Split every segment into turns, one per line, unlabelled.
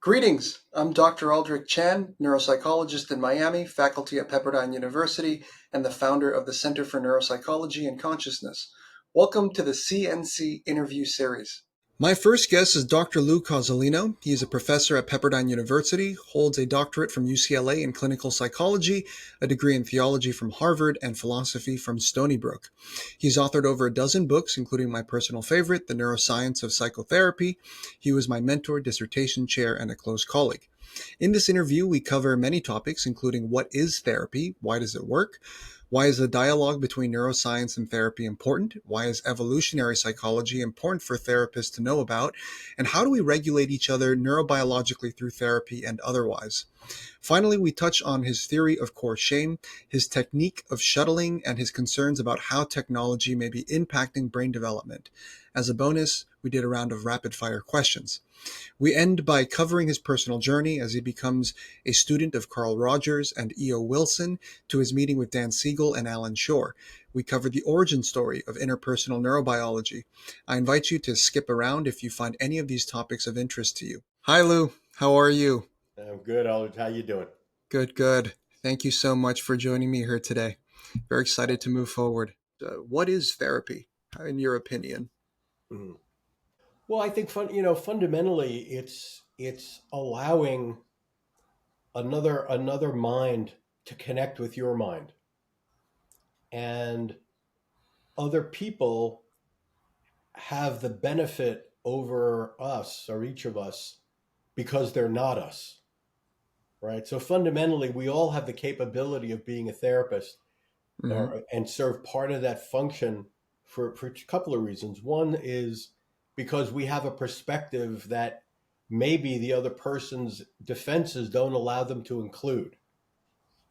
Greetings, I'm Dr. Chan, neuropsychologist in Miami, faculty at Pepperdine University, and the founder of the Center for Neuropsychology and Consciousness. Welcome to the CNC interview series. My first guest is Dr. Lou Cozolino. He is a professor at Pepperdine University, holds a doctorate from UCLA in clinical psychology, a degree in theology from Harvard, and philosophy from Stony Brook. He's authored over a dozen books, including my personal favorite, The Neuroscience of Psychotherapy. He was my mentor, dissertation chair, and a close colleague. In this interview, we cover many topics, including what is therapy, why does it work, why is the dialogue between neuroscience and therapy important? Why is evolutionary psychology important for therapists to know about? And how do we regulate each other neurobiologically through therapy and otherwise? Finally, we touch on his theory of core shame, his technique of shuttling, and his concerns about how technology may be impacting brain development. As a bonus, we did a round of rapid-fire questions. We end by covering his personal journey as he becomes a student of Carl Rogers and E.O. Wilson to his meeting with Dan Siegel and Alan Schore. We covered the origin story of interpersonal neurobiology. I invite you to skip around if you find any of these topics of interest to you. Hi, Lou. How are you?
I'm good, Aldrich. How you doing?
Good, good. Thank you so much for joining me here today. Very excited to move forward. What is therapy, in your opinion?
Mhm. Well, I think fundamentally, it's allowing another mind to connect with your mind, and other people have the benefit over us or each of us because they're not us, right? So fundamentally, we all have the capability of being a therapist
Mm-hmm.
and serve part of that function for a couple of reasons. One is because we have a perspective that maybe the other person's defenses don't allow them to include,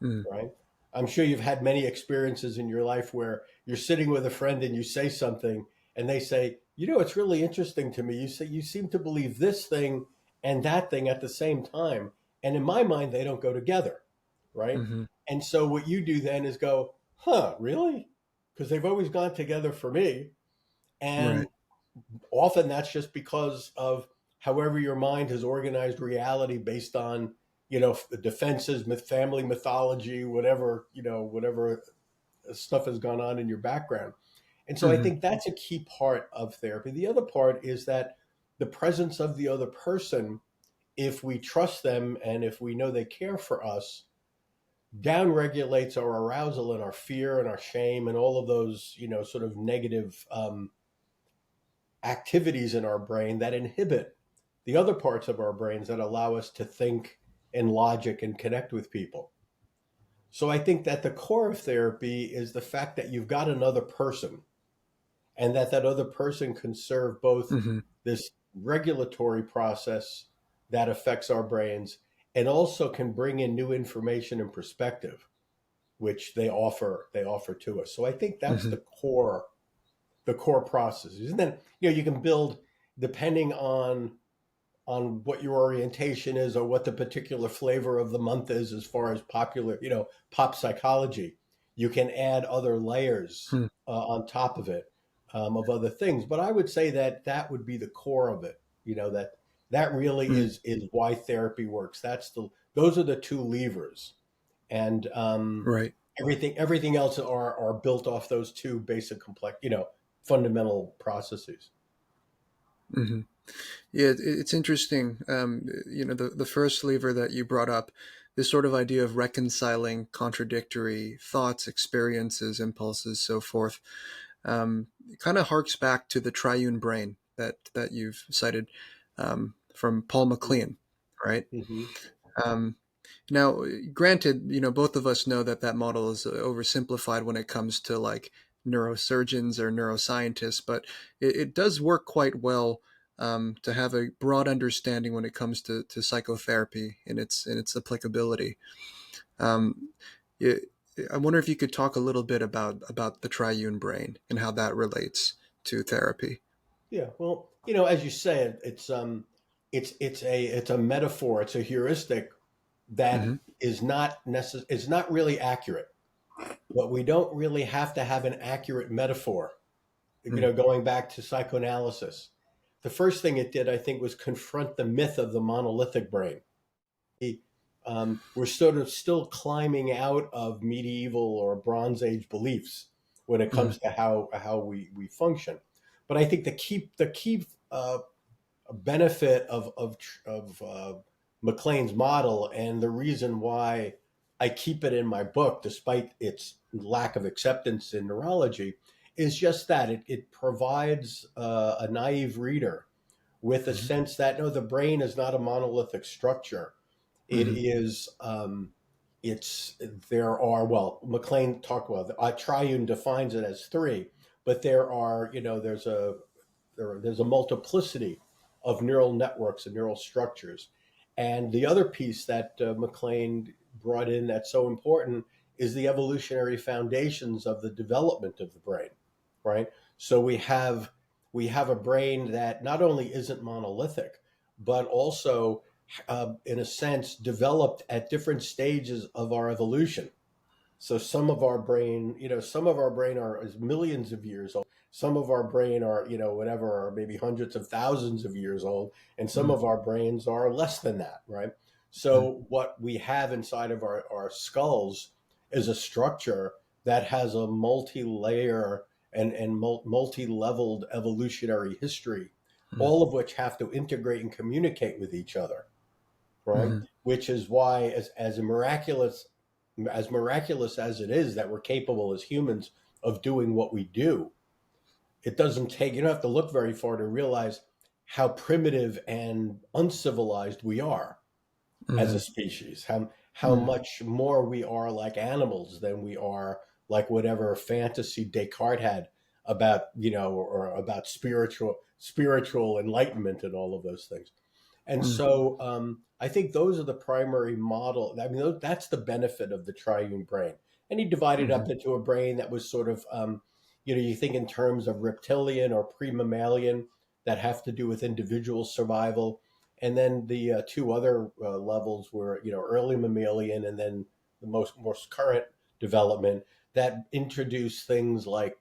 Mm-hmm.
right? I'm sure you've had many experiences in your life where you're sitting with a friend and you say something and they say, it's really interesting to me. You say you seem to believe this thing and that thing at the same time. And in my mind, they don't go together, right?
Mm-hmm.
And so what you do then is go, huh, really? Because they've always gone together for me.
Right.
And often that's just because of however your mind has organized reality based on, defenses, family mythology, whatever stuff has gone on in your background. And so I
Mm-hmm.
think that's a key part of therapy. The other part is that the presence of the other person, if we trust them and if we know they care for us, down regulates our arousal and our fear and our shame and all of those, sort of negative activities in our brain that inhibit the other parts of our brains that allow us to think in logic and connect with people. So I think that the core of therapy is the fact that you've got another person and that other person can serve both
Mm-hmm.
this regulatory process that affects our brains and also can bring in new information and perspective which they offer to us. So I think that's
Mm-hmm.
the core processes. And then you can build depending on what your orientation is or what the particular flavor of the month is as far as popular, pop psychology. You can add other layers
Mm-hmm.
on top of it of other things. But I would say that would be the core of it. That really is why therapy works. Those are the two levers, and
Right.
everything else are built off those two basic complex, fundamental processes.
Mm-hmm. Yeah, it's interesting. The first lever that you brought up, this sort of idea of reconciling contradictory thoughts, experiences, impulses, so forth, kind of harks back to the triune brain that you've cited from Paul MacLean, right?
Mm-hmm.
Um, Now, granted, both of us know that that model is oversimplified when it comes to like neurosurgeons or neuroscientists, but it does work quite well to have a broad understanding when it comes to psychotherapy and its applicability. Um, it, I wonder if you could talk a little bit about the triune brain and how that relates to therapy.
Yeah, well, as you said, it's a metaphor, it's a heuristic
Mm-hmm.
that is not really accurate. But we don't really have to have an accurate metaphor. Going back to psychoanalysis, the first thing it did, I think, was confront the myth of the monolithic brain. We're sort of still climbing out of medieval or Bronze Age beliefs when it
Mhm.
comes to how we function. But I think the key benefit of McLean's model, and the reason why I keep it in my book, despite its lack of acceptance in neurology, is just that it provides a naive reader with a
Mhm.
sense that no, the brain is not a monolithic structure. It
Mhm.
is. It's there are well, McLean talked about triune defines it as three, but there are there's a multiplicity of neural networks and neural structures. And the other piece that McLean brought in that's so important is the evolutionary foundations of the development of the brain, right? So we have a brain that not only isn't monolithic, but also, in a sense, developed at different stages of our evolution. So some of our brain are is millions of years old. Some of our brain are, whatever, are maybe hundreds of thousands of years old, and some
Mhm.
of our brains are less than that, right?
Mhm.
So what we have inside of our skulls is a structure that has a multi-layer and multi-leveled evolutionary history,
Mhm.
all of which have to integrate and communicate with each other, right?
Mhm.
Which is why, as miraculous as it is that we're capable as humans of doing what we do, it doesn't take you don't have to look very far to realize how primitive and uncivilized we are as a
Mhm.
species. How
Mhm.
much more we are like animals than we are like whatever fantasy Descartes had about or about spiritual enlightenment and all of those things. And
Mhm.
so I think those are the primary model. I mean, that's the benefit of the triune brain. And he divided
Mhm.
up into a brain that was sort of, you think in terms of reptilian or pre-mammalian that have to do with individual survival. And then the two other levels were, early mammalian, and then the most current development that introduce things like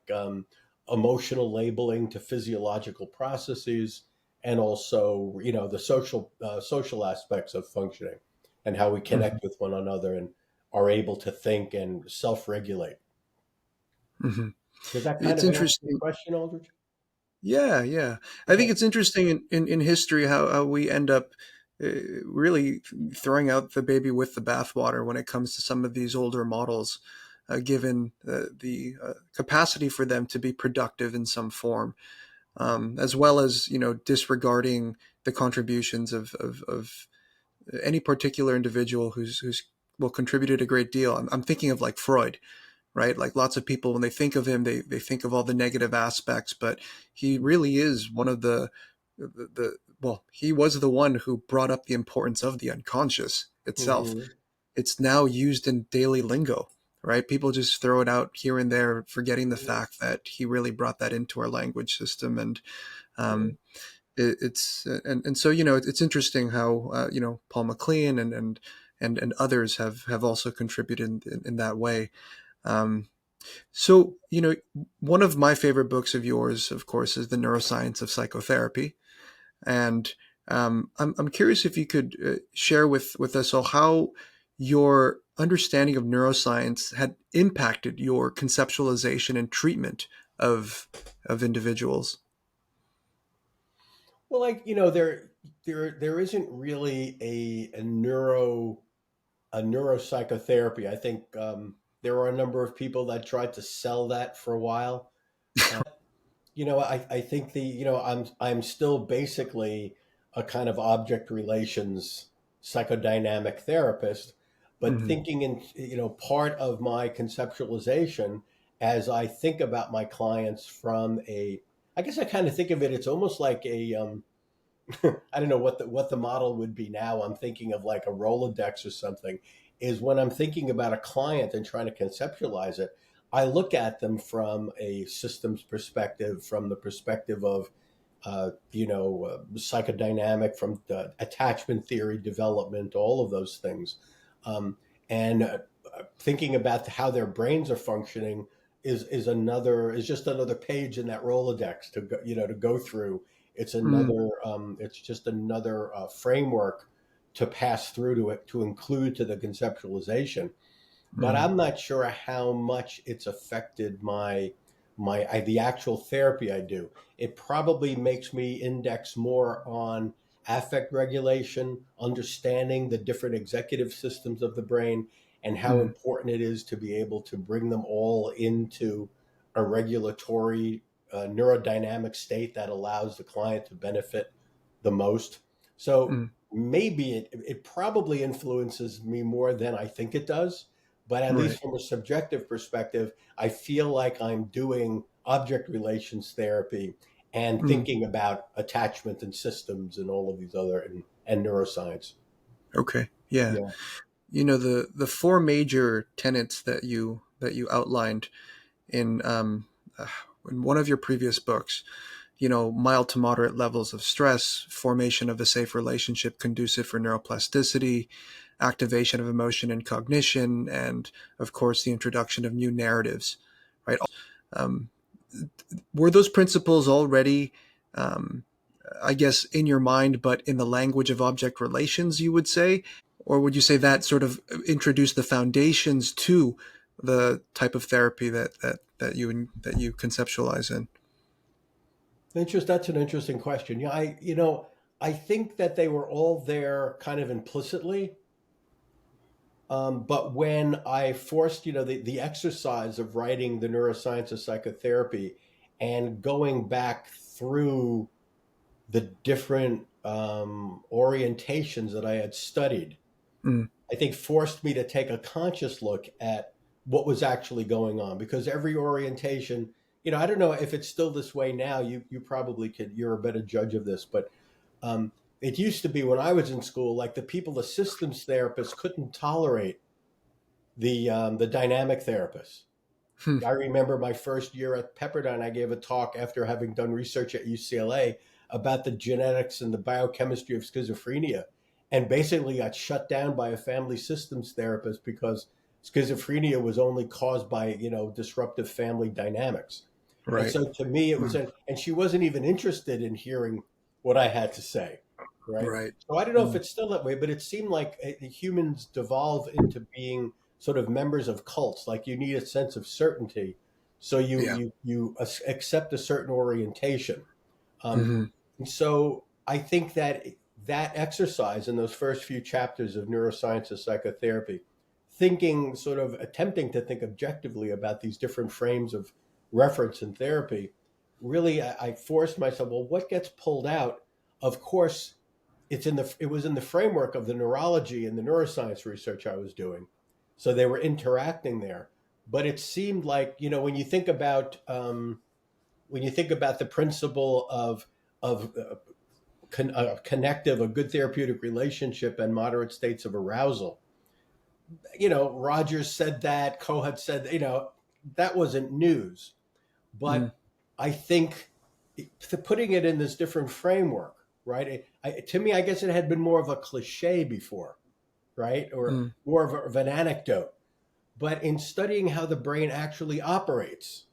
emotional labeling to physiological processes, and also the social aspects of functioning and how we
Mhm.
connect with one another and are able to think and self-regulate.
Mhm.
Does that kind
It's
of answer the
interesting.
question, Aldrich?
Yeah, yeah. I think
Okay.
it's interesting in history how we end up really throwing out the baby with the bathwater when it comes to some of these older models, given the capacity for them to be productive in some form, as well as disregarding the contributions of any particular individual who's well contributed a great deal. I'm thinking of like Freud, right? Like lots of people, when they think of him, they think of all the negative aspects, but he really is one of the well, he was the one who brought up the importance of the unconscious itself.
Mm-hmm.
It's now used in daily lingo, right? People just throw it out here and there, forgetting the fact that he really brought that into our language system. And um, it's and so it's interesting how Paul MacLean and others have also contributed in that way. Um, so, one of my favorite books of yours, of course, is The Neuroscience of Psychotherapy. And I'm curious if you could share with us all how your understanding of neuroscience had impacted your conceptualization and treatment of individuals.
Well, there isn't really a neuropsychotherapy. I think there are a number of people that tried to sell that for a while. I think I'm still basically a kind of object relations psychodynamic therapist, but
Hmm.
thinking in part of my conceptualization as I think about my clients from I guess I kind of think of it's almost like I don't know what the model would be now. I'm thinking of like a Rolodex or something. Is when I'm thinking about a client and trying to conceptualize it, I look at them from a systems perspective, from the perspective of psychodynamic, from the attachment theory development, all of those things, and thinking about how their brains are functioning is just another page in that Rolodex to go through It's
Mm,
another, it's just another framework to pass through to it, to include to the conceptualization. But
mm,
I'm not sure how much it's affected the actual therapy I do. It probably makes me index more on affect regulation, understanding the different executive systems of the brain, and how
mm,
important it is to be able to bring them all into a regulatory neurodynamic state that allows the client to benefit the most. So
mm.
maybe it probably influences me more than I think it does, but at
Right.
least from a subjective perspective, I feel like I'm doing object relations therapy and
Mm.
thinking about attachment and systems and all of these other and neuroscience.
Okay. Yeah.
Yeah.
The four major tenets that you outlined in uh, in one of your previous books, mild to moderate levels of stress, formation of a safe relationship conducive for neuroplasticity, activation of emotion and cognition, and of course the introduction of new narratives, right? Um, were those principles already, um, I guess, in your mind, but in the language of object relations, you would say? Or would you say that sort of introduced the foundations to the type of therapy that you conceptualize in?
That's an interesting question. Yeah, I think that they were all there kind of implicitly. But when I forced, the exercise of writing the neuroscience of psychotherapy and going back through the different orientations that I had studied,
Mm,
I think forced me to take a conscious look at what was actually going on, because every orientation, I don't know if it's still this way now. You probably could. You're a better judge of this, but um, it used to be when I was in school, like the systems therapists couldn't tolerate the dynamic therapists.
hmm,
I remember my first year at Pepperdine, I gave a talk after having done research at UCLA about the genetics and the biochemistry of schizophrenia, and basically got shut down by a family systems therapist because schizophrenia was only caused by, disruptive family dynamics. And
right.
so to me, it was,
Mm,
and she wasn't even interested in hearing what I had to say. Right.
right.
So I don't know if
Mm,
it's still that way, but it seemed like humans devolve into being sort of members of cults. Like you need a sense of certainty, so
yeah.
you accept a certain orientation. Um,
Hmm.
and so I think that that exercise in those first few chapters of neuroscience and psychotherapy, thinking, sort of attempting to think objectively about these different frames of reference in therapy, really I forced myself. Well, what gets pulled out? Of course, it was in the framework of the neurology and the neuroscience research I was doing, so they were interacting there. But it seemed like, when you think about the principle of connective, a good therapeutic relationship, and moderate states of arousal. Rogers said that, Kohut said, that wasn't news.
Mm,
But I think putting it in this different framework, right? To me, I guess it had been more of a cliche before, right? Or
mm,
more of an anecdote. But in studying how the brain actually operates,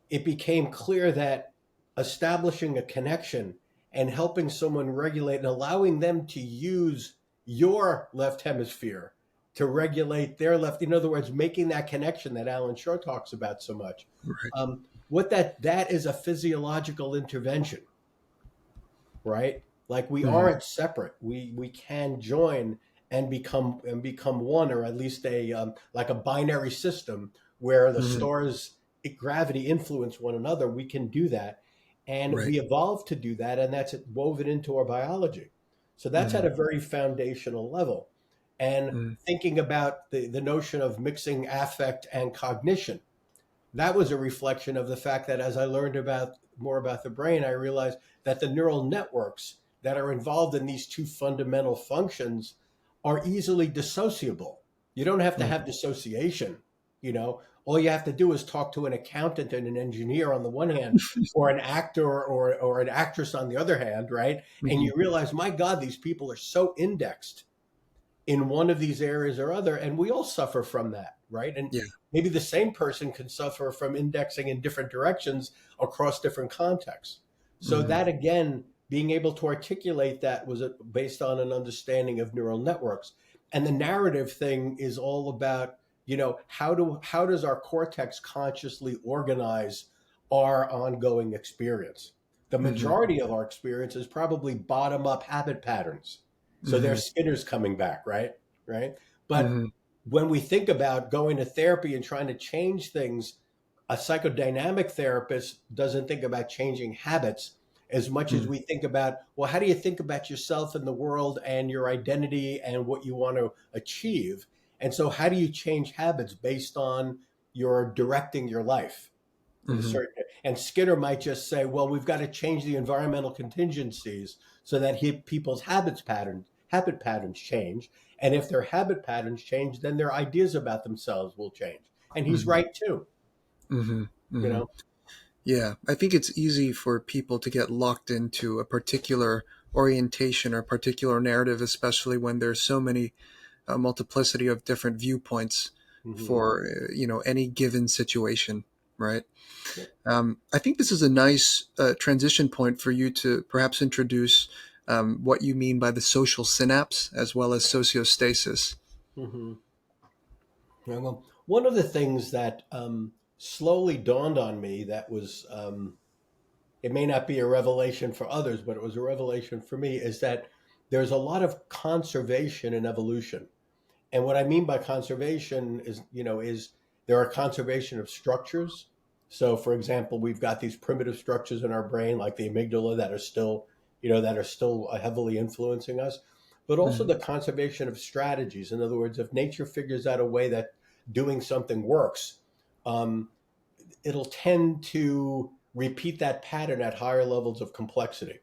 it became clear that establishing a connection and helping someone regulate and allowing them to use your left hemisphere to regulate their left, in other words, making that connection that Alan Schore talks about so much.
right.
What that is, a physiological intervention, right? Like we
Hmm.
aren't separate. We can join and become one, or at least a like a binary system where the
Hmm.
stars gravity influence one another. We can do that, and
Right.
we evolved to do that, and that's woven into our biology. So that's at
Hmm.
a very foundational level. And
Mm,
thinking about the notion of mixing affect and cognition, that was a reflection of the fact that as I learned about more about the brain, I realized that the neural networks that are involved in these two fundamental functions are easily dissociable. You don't have to
mm,
have dissociation. All you have to do is talk to an accountant and an engineer on the one hand, or an actor or an actress on the other hand, right? And
mhm.
you realize, my God, these people are so indexed in one of these areas or other, and we all suffer from that, right? And
Yeah.
maybe the same person can suffer from indexing in different directions across different contexts. So that again, being able to articulate that was based on an understanding of neural networks. And the narrative thing is all about, how does our cortex consciously organize our ongoing experience? The
Mm-hmm.
majority of our experience is probably bottom up habit patterns. So
Mm-hmm.
there's Skinner's coming back, right? Right. But
Mm-hmm.
when we think about going to therapy and trying to change things, a psychodynamic therapist doesn't think about changing habits as much as we think about, well, how do you think about yourself and the world and your identity and what you want to achieve? And so how do you change habits based on your directing your life in a
Mm-hmm.
certain, and Skinner might just say, well, we've got to change the environmental contingencies so that people's habit patterns change. And if their habit patterns change, then their ideas about themselves will change. And he's
Mm-hmm.
right too,
Mm-hmm.
you
Mm-hmm.
know?
Yeah, I think it's easy for people to get locked into a particular orientation or particular narrative, especially when there's so many multiplicity of different viewpoints
Mm-hmm.
for any given situation, right?
Yeah.
I think this is a nice transition point for you to perhaps introduce what you mean by the social synapse as well as sociostasis.
Mm-hmm. Yeah, well, one of the things that slowly dawned on me that was, it may not be a revelation for others, but it was a revelation for me, is that there's a lot of conservation in evolution. And what I mean by conservation is there are conservation of structures. So, for example, we've got these primitive structures in our brain, like the amygdala, that are still heavily influencing us, but also
Mhm.
the conservation of strategies. In other words, if nature figures out a way that doing something works, um, it'll tend to repeat that pattern at higher levels of complexity.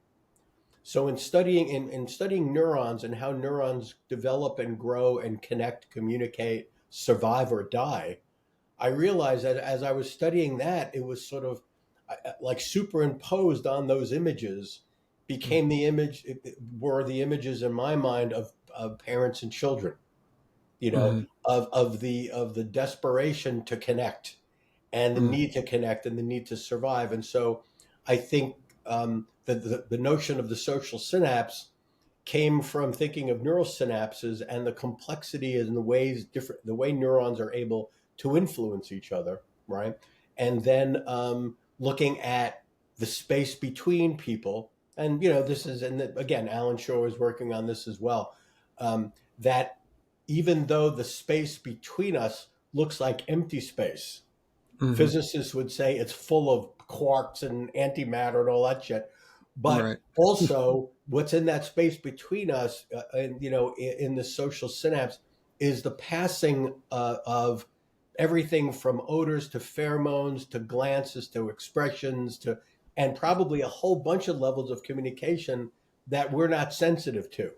So in studying neurons and how neurons develop and grow and connect, communicate, survive or die, I realized that as I was studying that, it was sort of like superimposed on those images became the image were the images in my mind of parents and children,
Mhm.
of the desperation to connect and the
Mhm.
need to connect and the need to survive. And so I think the notion of the social synapse came from thinking of neural synapses and the complexity and the way neurons are able to influence each other, right? And then looking at the space between people, and this is, and again, Alan Schore is working on this as well. That even though the space between us looks like empty space,
Mhm.
physicists would say it's full of quarks and antimatter and all that shit. But
Right.
also, what's in that space between us, and in the social synapse, is the passing of everything from odors to pheromones to glances to expressions to, and probably a whole bunch of levels of communication that we're not sensitive to.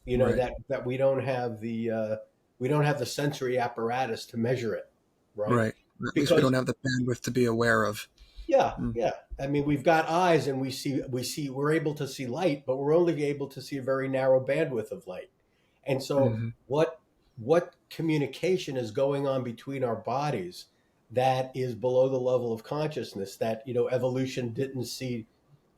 Right.
That we don't have the sensory apparatus to measure it, right?
Right. At least we
Because
don't have the bandwidth to be aware of.
yeah,
Mm.
yeah. I mean, we've got eyes and we're able to see light, but we're only able to see a very narrow bandwidth of light. And so
Mhm.
what communication is going on between our bodies that is below the level of consciousness that, evolution didn't see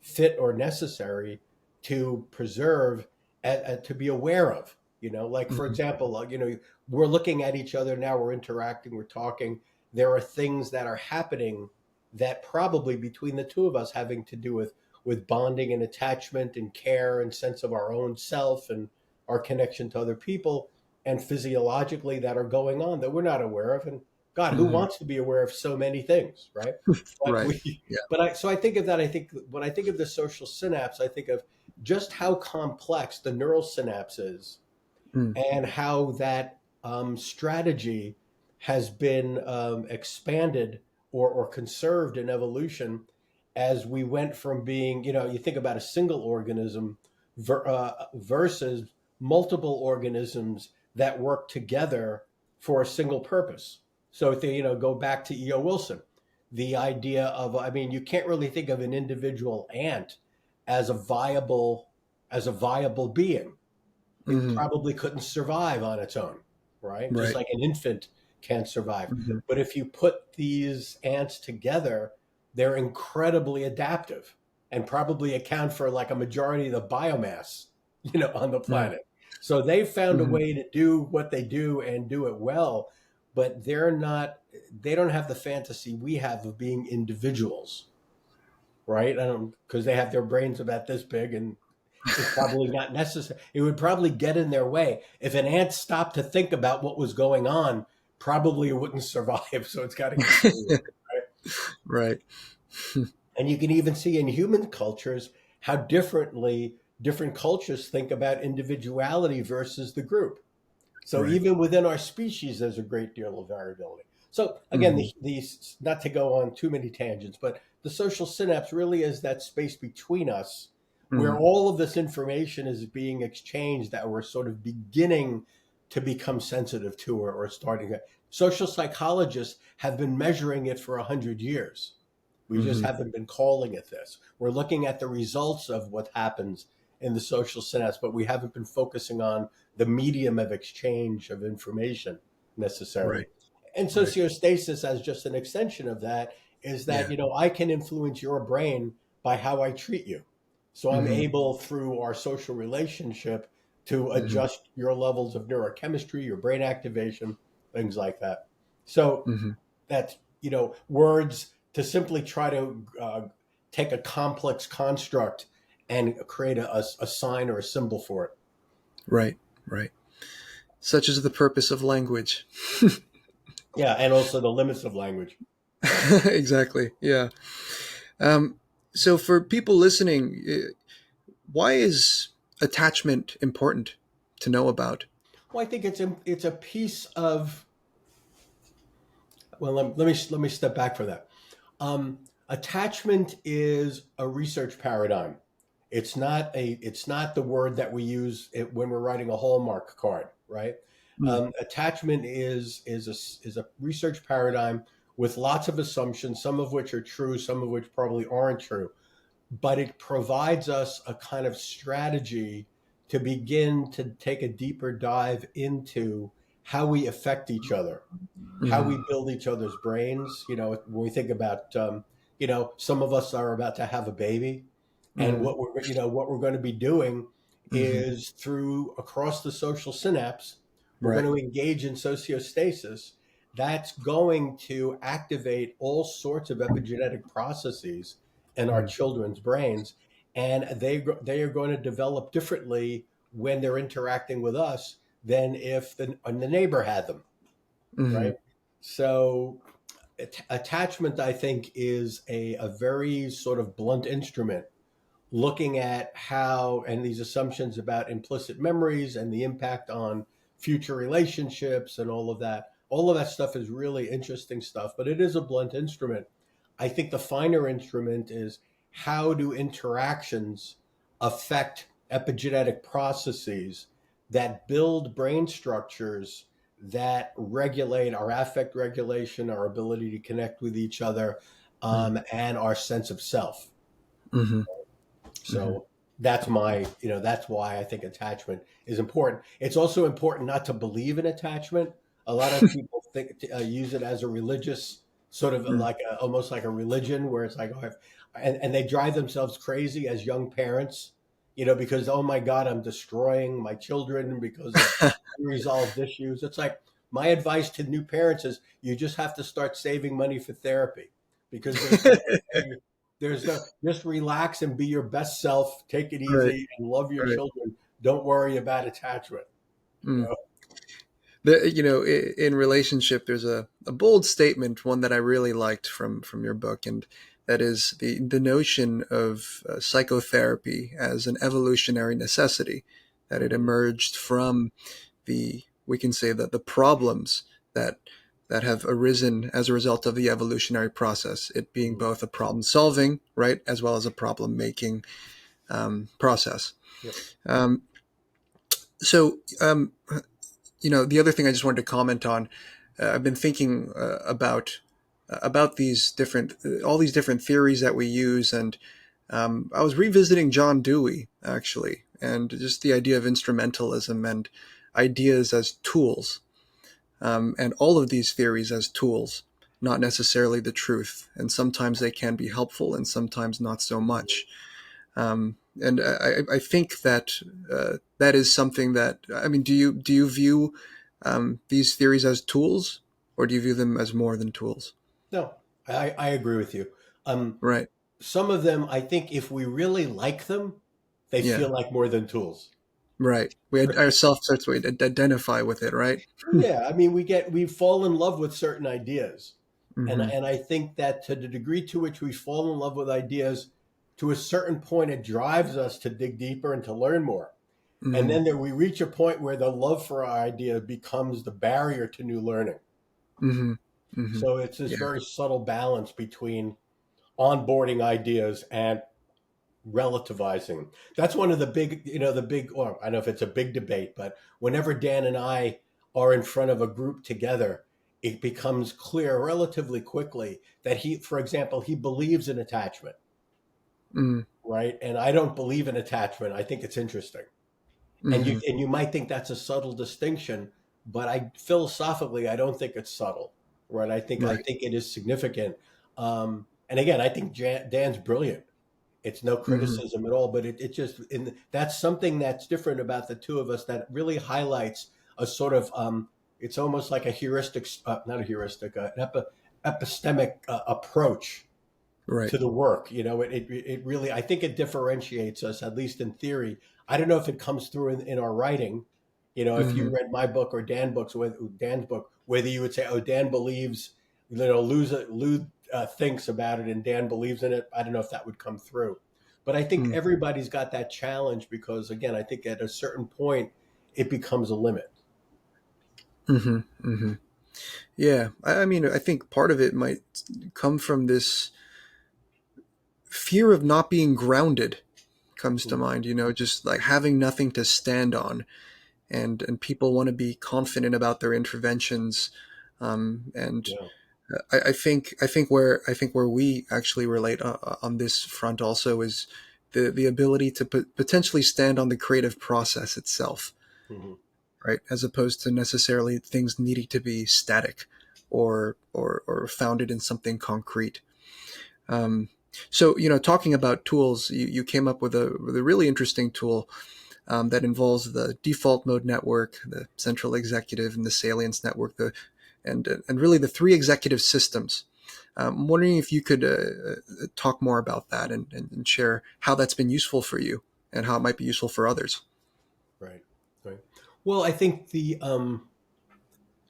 fit or necessary to preserve, to be aware of, like, for
Mhm.
example, we're looking at each other now, we're interacting, we're talking. There are things that are happening that probably between the two of us having to do with bonding and attachment and care and sense of our own self and our connection to other people and physiologically that are going on that we're not aware of. And God, who
Mhm.
wants to be aware of so many things, right? But
Right.
we
Yeah.
but I think of that. I think when I think of the social synapse, I think of just how complex the neural synapse is
Mm.
and how that strategy has been expanded or conserved in evolution as we went from being, you think about a single organism versus multiple organisms that work together for a single purpose. So if they, go back to E.O. Wilson, the idea of, I mean, you can't really think of an individual ant as a viable being. It
Mhm.
probably couldn't survive on its own, right? Just
Right.
like an infant can't survive.
Mhm.
But if you put these ants together, they're incredibly adaptive. and probably account for like a majority of the biomass, on the planet. So they've found a
Mm-hmm.
way to do what they do and do it well, but they don't have the fantasy we have of being individuals, right? I don't, because they have their brains about this big, and it's probably not necessary. It would probably get in their way. If an ant stopped to think about what was going on, probably it wouldn't survive. So it's got to keep moving, right?
Right.
And you can even see in human cultures how different cultures think about individuality versus the group. So
Right.
even within our species, there's a great deal of variability. So again,
Mm-hmm.
these not to go on too many tangents, but the social synapse really is that space between us where
Mm-hmm.
all of this information is being exchanged that we're sort of beginning to become sensitive to or starting. Social psychologists have been measuring it for 100 years. We just
Mm-hmm.
haven't been calling it this. We're looking at the results of what happens in the social synapse, but we haven't been focusing on the medium of exchange of information necessarily.
Right.
And
Right.
sociostasis, as just an extension of that, is that,
Yeah.
I can influence your brain by how I treat you. So I'm
Mm-hmm.
able through our social relationship to
Mm-hmm.
adjust your levels of neurochemistry, your brain activation, things like that. So
Mm-hmm.
that's, words to simply try to take a complex construct and create a sign or a symbol for it.
Right. Right. Such is the purpose of language.
Yeah, and also the limits of language.
Exactly. Yeah. Um, so for people listening, why is attachment important to know about?
Well, I think it's a piece of. Well, let me step back for that. Attachment is a research paradigm. It's not the word that we use when we're writing a Hallmark card, right?
Mm.
Attachment is a research paradigm with lots of assumptions, some of which are true, some of which probably aren't true, but it provides us a kind of strategy to begin to take a deeper dive into how we affect each other, how
Mm-hmm.
we build each other's brains. When we think about, some of us are about to have a baby, and
Mm-hmm.
what we're going to be doing
Mm-hmm.
is through across the social synapse, we're
Right.
going to engage in sociostasis. That's going to activate all sorts of epigenetic processes in our
Mm-hmm.
children's brains, and they are going to develop differently when they're interacting with us than if the neighbor had them,
Mm-hmm.
right? So attachment, I think, is a very sort of blunt instrument looking at how and these assumptions about implicit memories and the impact on future relationships and all of that. All of that stuff is really interesting stuff, but it is a blunt instrument. I think the finer instrument is how do interactions affect epigenetic processes that build brain structures that regulate our affect regulation, our ability to connect with each other, and our sense of self.
Mm-hmm. Mm-hmm.
So that's why I think attachment is important. It's also important not to believe in attachment. A lot of people use it as a religious sort of
Mm.
like almost like a religion where it's like, oh, and they drive themselves crazy as young parents, because, oh my God, I'm destroying my children because of unresolved issues. It's like my advice to new parents is you just have to start saving money for therapy because there's no, just relax and be your best self. Take it
Right.
easy and love your
Right.
children. Don't worry about attachment. You
Mm.
know,
In relationship, there's a bold statement, one that I really liked from your book, and that is the notion of psychotherapy as an evolutionary necessity, that it emerged from the, we can say that the problems that have arisen as a result of the evolutionary process, it being
Mhm.
both a problem solving, right, as well as a problem making process.
Yep.
Um, so the other thing I just wanted to comment on, I've been thinking about these different all these different theories that we use, and I was revisiting John Dewey actually, and just the idea of instrumentalism and ideas as tools, and all of these theories as tools. not necessarily the truth. And sometimes they can be helpful and sometimes not so much. And I think that that is something that, I mean, do you view these theories as tools, or do you view them as more than tools?
No, I agree with you. Um,
Right.
some of them, I think, if we really like them, they
Yeah.
feel like more than tools.
Right. We ourselves starts to identify with it. Right.
Yeah, I mean, we fall in love with certain ideas, and
Hmm.
I think that to the degree to which we fall in love with ideas, to a certain point, it drives us to dig deeper and to learn more. And
Hmm.
then there, we reach a point where the love for our idea becomes the barrier to new learning.
Hmm. Hmm.
So it's this
Yeah.
very subtle balance between onboarding ideas and relativizing. That's one of the big, the big, or I don't know if it's a big debate, but whenever Dan and I are in front of a group together, it becomes clear relatively quickly that for example, he believes in attachment,
Hmm.
right? And I don't believe in attachment. I think it's interesting. And
Hmm.
you might think that's a subtle distinction, but philosophically I don't think it's subtle, right? I
Right.
think it is significant. And again, I think Dan's brilliant. It's no
Hmm.
criticism at all, but it just that's something that's different about the two of us that really highlights a sort of it's almost like a heuristic, not a heuristic, epistemic approach
Right.
to the work. It really, I think it differentiates us, at least in theory. I don't know if it comes through in our writing. If
Hmm.
you read my book or Dan's book, whether you would say, "Oh, Dan believes," Lou thinks about it, and Dan believes in it. I don't know if that would come through, but I think everybody's got that challenge because, again, I think at a certain point it becomes a limit.
Hmm. Hmm. Yeah. I mean, I think part of it might come from this fear of not being grounded comes to
Mm,
mind, just like having nothing to stand on, and people want to be confident about their interventions. And
yeah.
I think where we actually relate on this front also is the ability to potentially stand on the creative process itself,
Hmm.
right, as opposed to necessarily things needing to be static or founded in something concrete. um, so, talking about tools, you came up with a really interesting tool that involves the default mode network, the central executive, and the salience network, and really the three executive systems. I'm wondering if you could talk more about that and share how that's been useful for you and how it might be useful for others.
Right. Right. Well, I think the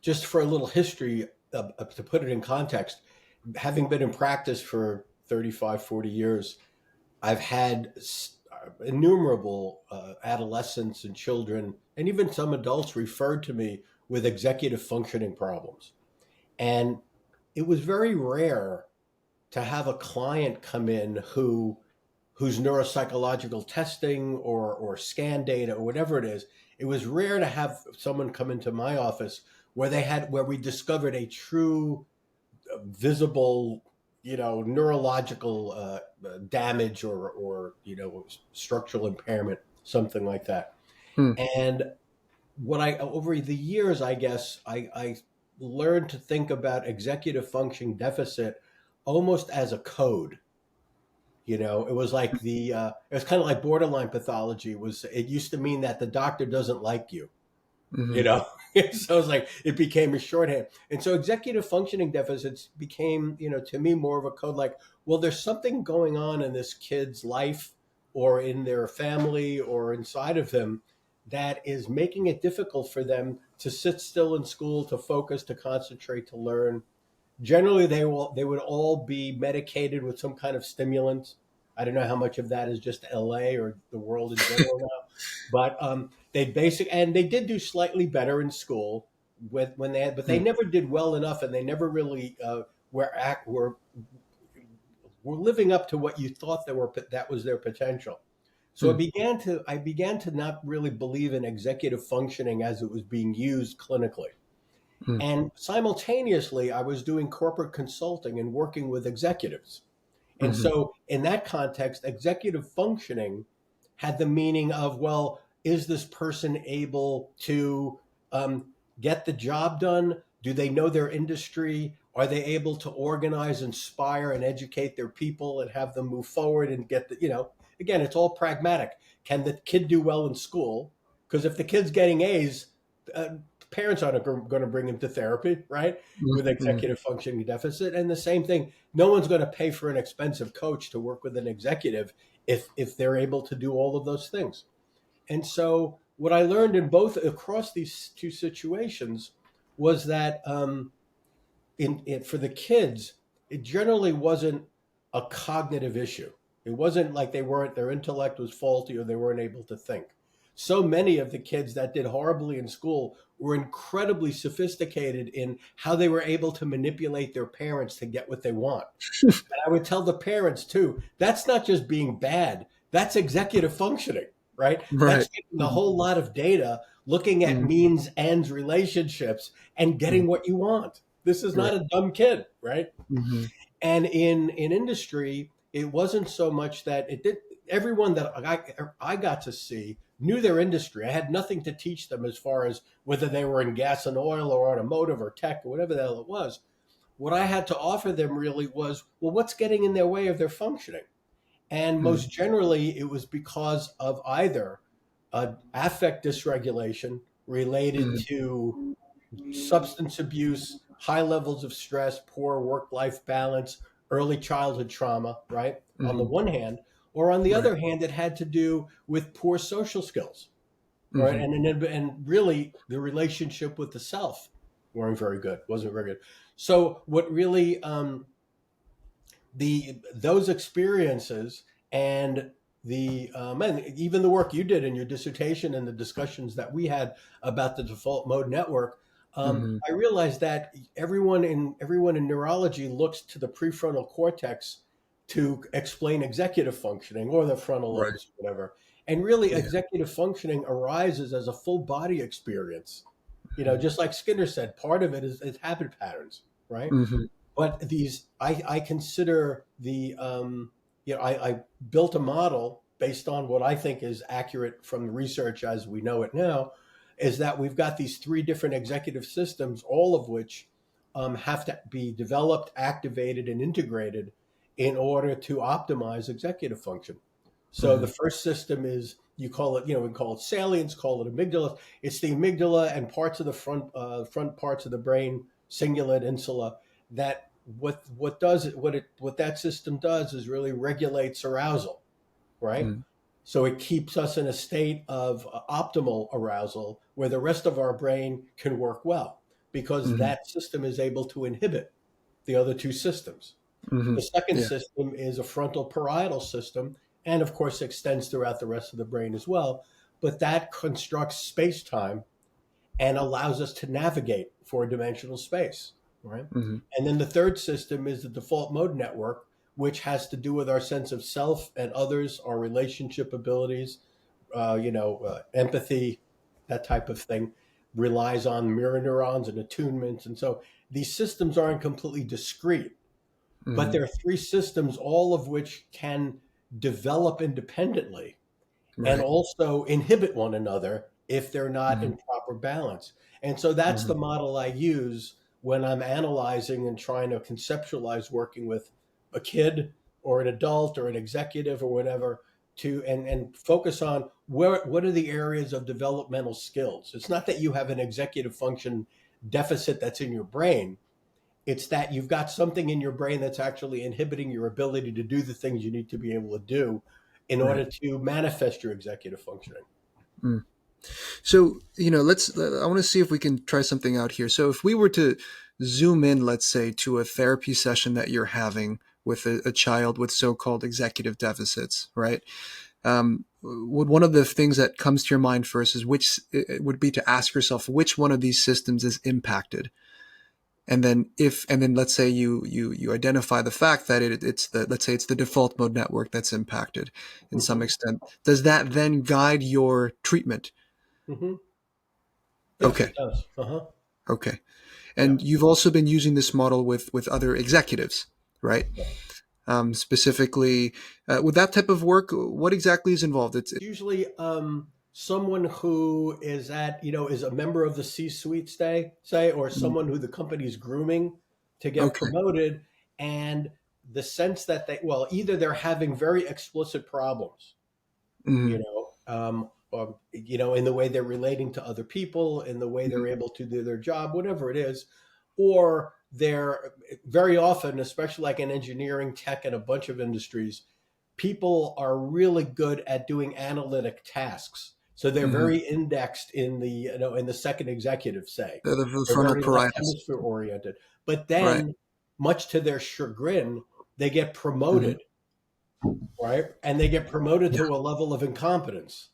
just for a little history, to put it in context, having been in practice for 35, 40 years, I've had innumerable adolescents and children, and even some adults referred to me with executive functioning problems. And it was very rare to have a client come in whose neuropsychological testing or scan data or whatever it is, it was rare to have someone come into my office where we discovered a true visible neurological damage or structural impairment, something like that.
Hmm.
And what I over the years, I guess I learned to think about executive function deficit almost as a code. It was like it was kind of like borderline pathology. It used to mean that the doctor doesn't like you, you
Hmm.
know so it's like it became a shorthand. And so executive functioning deficits became, to me, more of a code, like, well, there's something going on in this kid's life or in their family or inside of them that is making it difficult for them to sit still in school, to focus, to concentrate, to learn. Generally, they would all be medicated with some kind of stimulant. I don't know how much of that is just LA or the world in general now, but they did do slightly better in school but they
Hmm.
never did well enough, and they never really were living up to what you thought that was their potential. So
Hmm.
I began to not really believe in executive functioning as it was being used clinically.
Hmm.
And simultaneously, I was doing corporate consulting and working with executives. And
Hmm.
so, in that context, executive functioning had the meaning of, well, is this person able to get the job done, Do they know their industry? Are they able to organize, inspire, and educate their people and have them move forward and get again, it's all pragmatic. Can the kid do well in school? Because if the kid's getting A's, uh, parents aren't going to bring him to therapy, right? With
Mm-hmm.
executive functioning deficit. And the same thing, no one's going to pay for an expensive coach to work with an executive if they're able to do all of those things. And so, what I learned in both across these two situations was that for the kids, it generally wasn't a cognitive issue. It wasn't like their intellect was faulty or they weren't able to think. So many of the kids that did horribly in school were incredibly sophisticated in how they were able to manipulate their parents to get what they want. And I would tell the parents too, that's not just being bad, that's executive functioning, right?
Right.
That's taking a whole lot of data, looking at
Mm-hmm.
means ends relationships and getting what you want. This is
Right.
not a dumb kid, right?
Mm-hmm.
And in industry, it wasn't so much that it did. Everyone that I got to see knew their industry. I had nothing to teach them as far as whether they were in gas and oil or automotive or tech or whatever the hell it was. What I had to offer them really was, well, what's getting in their way of their functioning? And
Mm-hmm.
most generally, it was because of either affect dysregulation related to substance abuse, high levels of stress, poor work life balance, early childhood trauma, right? On the
Mm-hmm.
one hand, or on the
Right.
other hand, it had to do with poor social skills, right?
Mm-hmm.
And really the relationship with the self wasn't very good. So what really those experiences and and even the work you did in your dissertation and the discussions that we had about the default mode network,
Mm-hmm.
I realized that everyone in neurology looks to the prefrontal cortex to explain executive functioning or the frontal
Right.
lobes, whatever. And really,
Yeah.
executive functioning arises as a full body experience.
Mm-hmm.
Just like Skinner said, part of it is habit patterns, right?
Mm-hmm.
But I consider I built a model based on what I think is accurate from the research as we know it now, is that we've got these three different executive systems, all of which have to be developed, activated, and integrated in order to optimize executive function. So
Mm-hmm.
the first system is we call it salience, call it amygdala. It's the amygdala and parts of the front parts of the brain, cingulate, insula, that what that system does is really regulates arousal, right?
Mm-hmm.
So it keeps us in a state of optimal arousal where the rest of our brain can work well because
Mm-hmm.
that system is able to inhibit the other two systems.
Mm-hmm.
The second
Yeah.
system is a frontal parietal system, and of course extends throughout the rest of the brain as well. But that constructs space time and allows us to navigate four-dimensional space, right?
Mm-hmm.
And then the third system is the default mode network, which has to do with our sense of self and others, our relationship abilities, empathy, that type of thing, relies on mirror neurons and attunements. And so these systems aren't completely discrete, but
Mm-hmm.
there are three systems, all of which can develop independently and
Right.
also inhibit one another if they're not
Mm-hmm.
in proper balance. And so that's
Mm-hmm.
the model I use when I'm analyzing and trying to conceptualize working with a kid or an adult or an executive or whatever and focus on what are the areas of developmental skills. It's not that you have an executive function deficit that's in your brain. It's that you've got something in your brain that's actually inhibiting your ability to do the things you need to be able to do in
Right.
order to manifest your executive functioning.
Mm. So, I want to see if we can try something out here. So, if we were to zoom in, let's say, to a therapy session that you're having with a child with so called executive deficits, right? Would one of the things that comes to your mind first is which it would be to ask yourself which one of these systems is impacted, and then let's say you identify the fact that it's the let's say it's the default mode network that's impacted in some
Mm-hmm.
extent. Does that then guide your treatment?
Mm-hmm. Yes,
Okay.
it does. Uh-huh.
Okay.
Yeah.
And you've also been using this model with other executives, right?
Yeah.
Specifically, with that type of work, what exactly is involved?
Usually, someone who is is a member of the C-suite, say, or
Mm.
someone who the company's grooming to get
Okay.
promoted, and the sense that either they're having very explicit problems,
Mm.
or, in the way they're relating to other people, in the way they're
Mm.
able to do their job, whatever it is, or they're very often, especially like in engineering, tech, and a bunch of industries, people are really good at doing analytic tasks. So they're
Mm.
very indexed in the second executive, say.
The
They're
frontal
very left
parietas.
hemisphere oriented. But
Right.
then, much to their chagrin, they get
Mm.
promoted, right? And they get promoted
Yeah.
to a level of incompetence.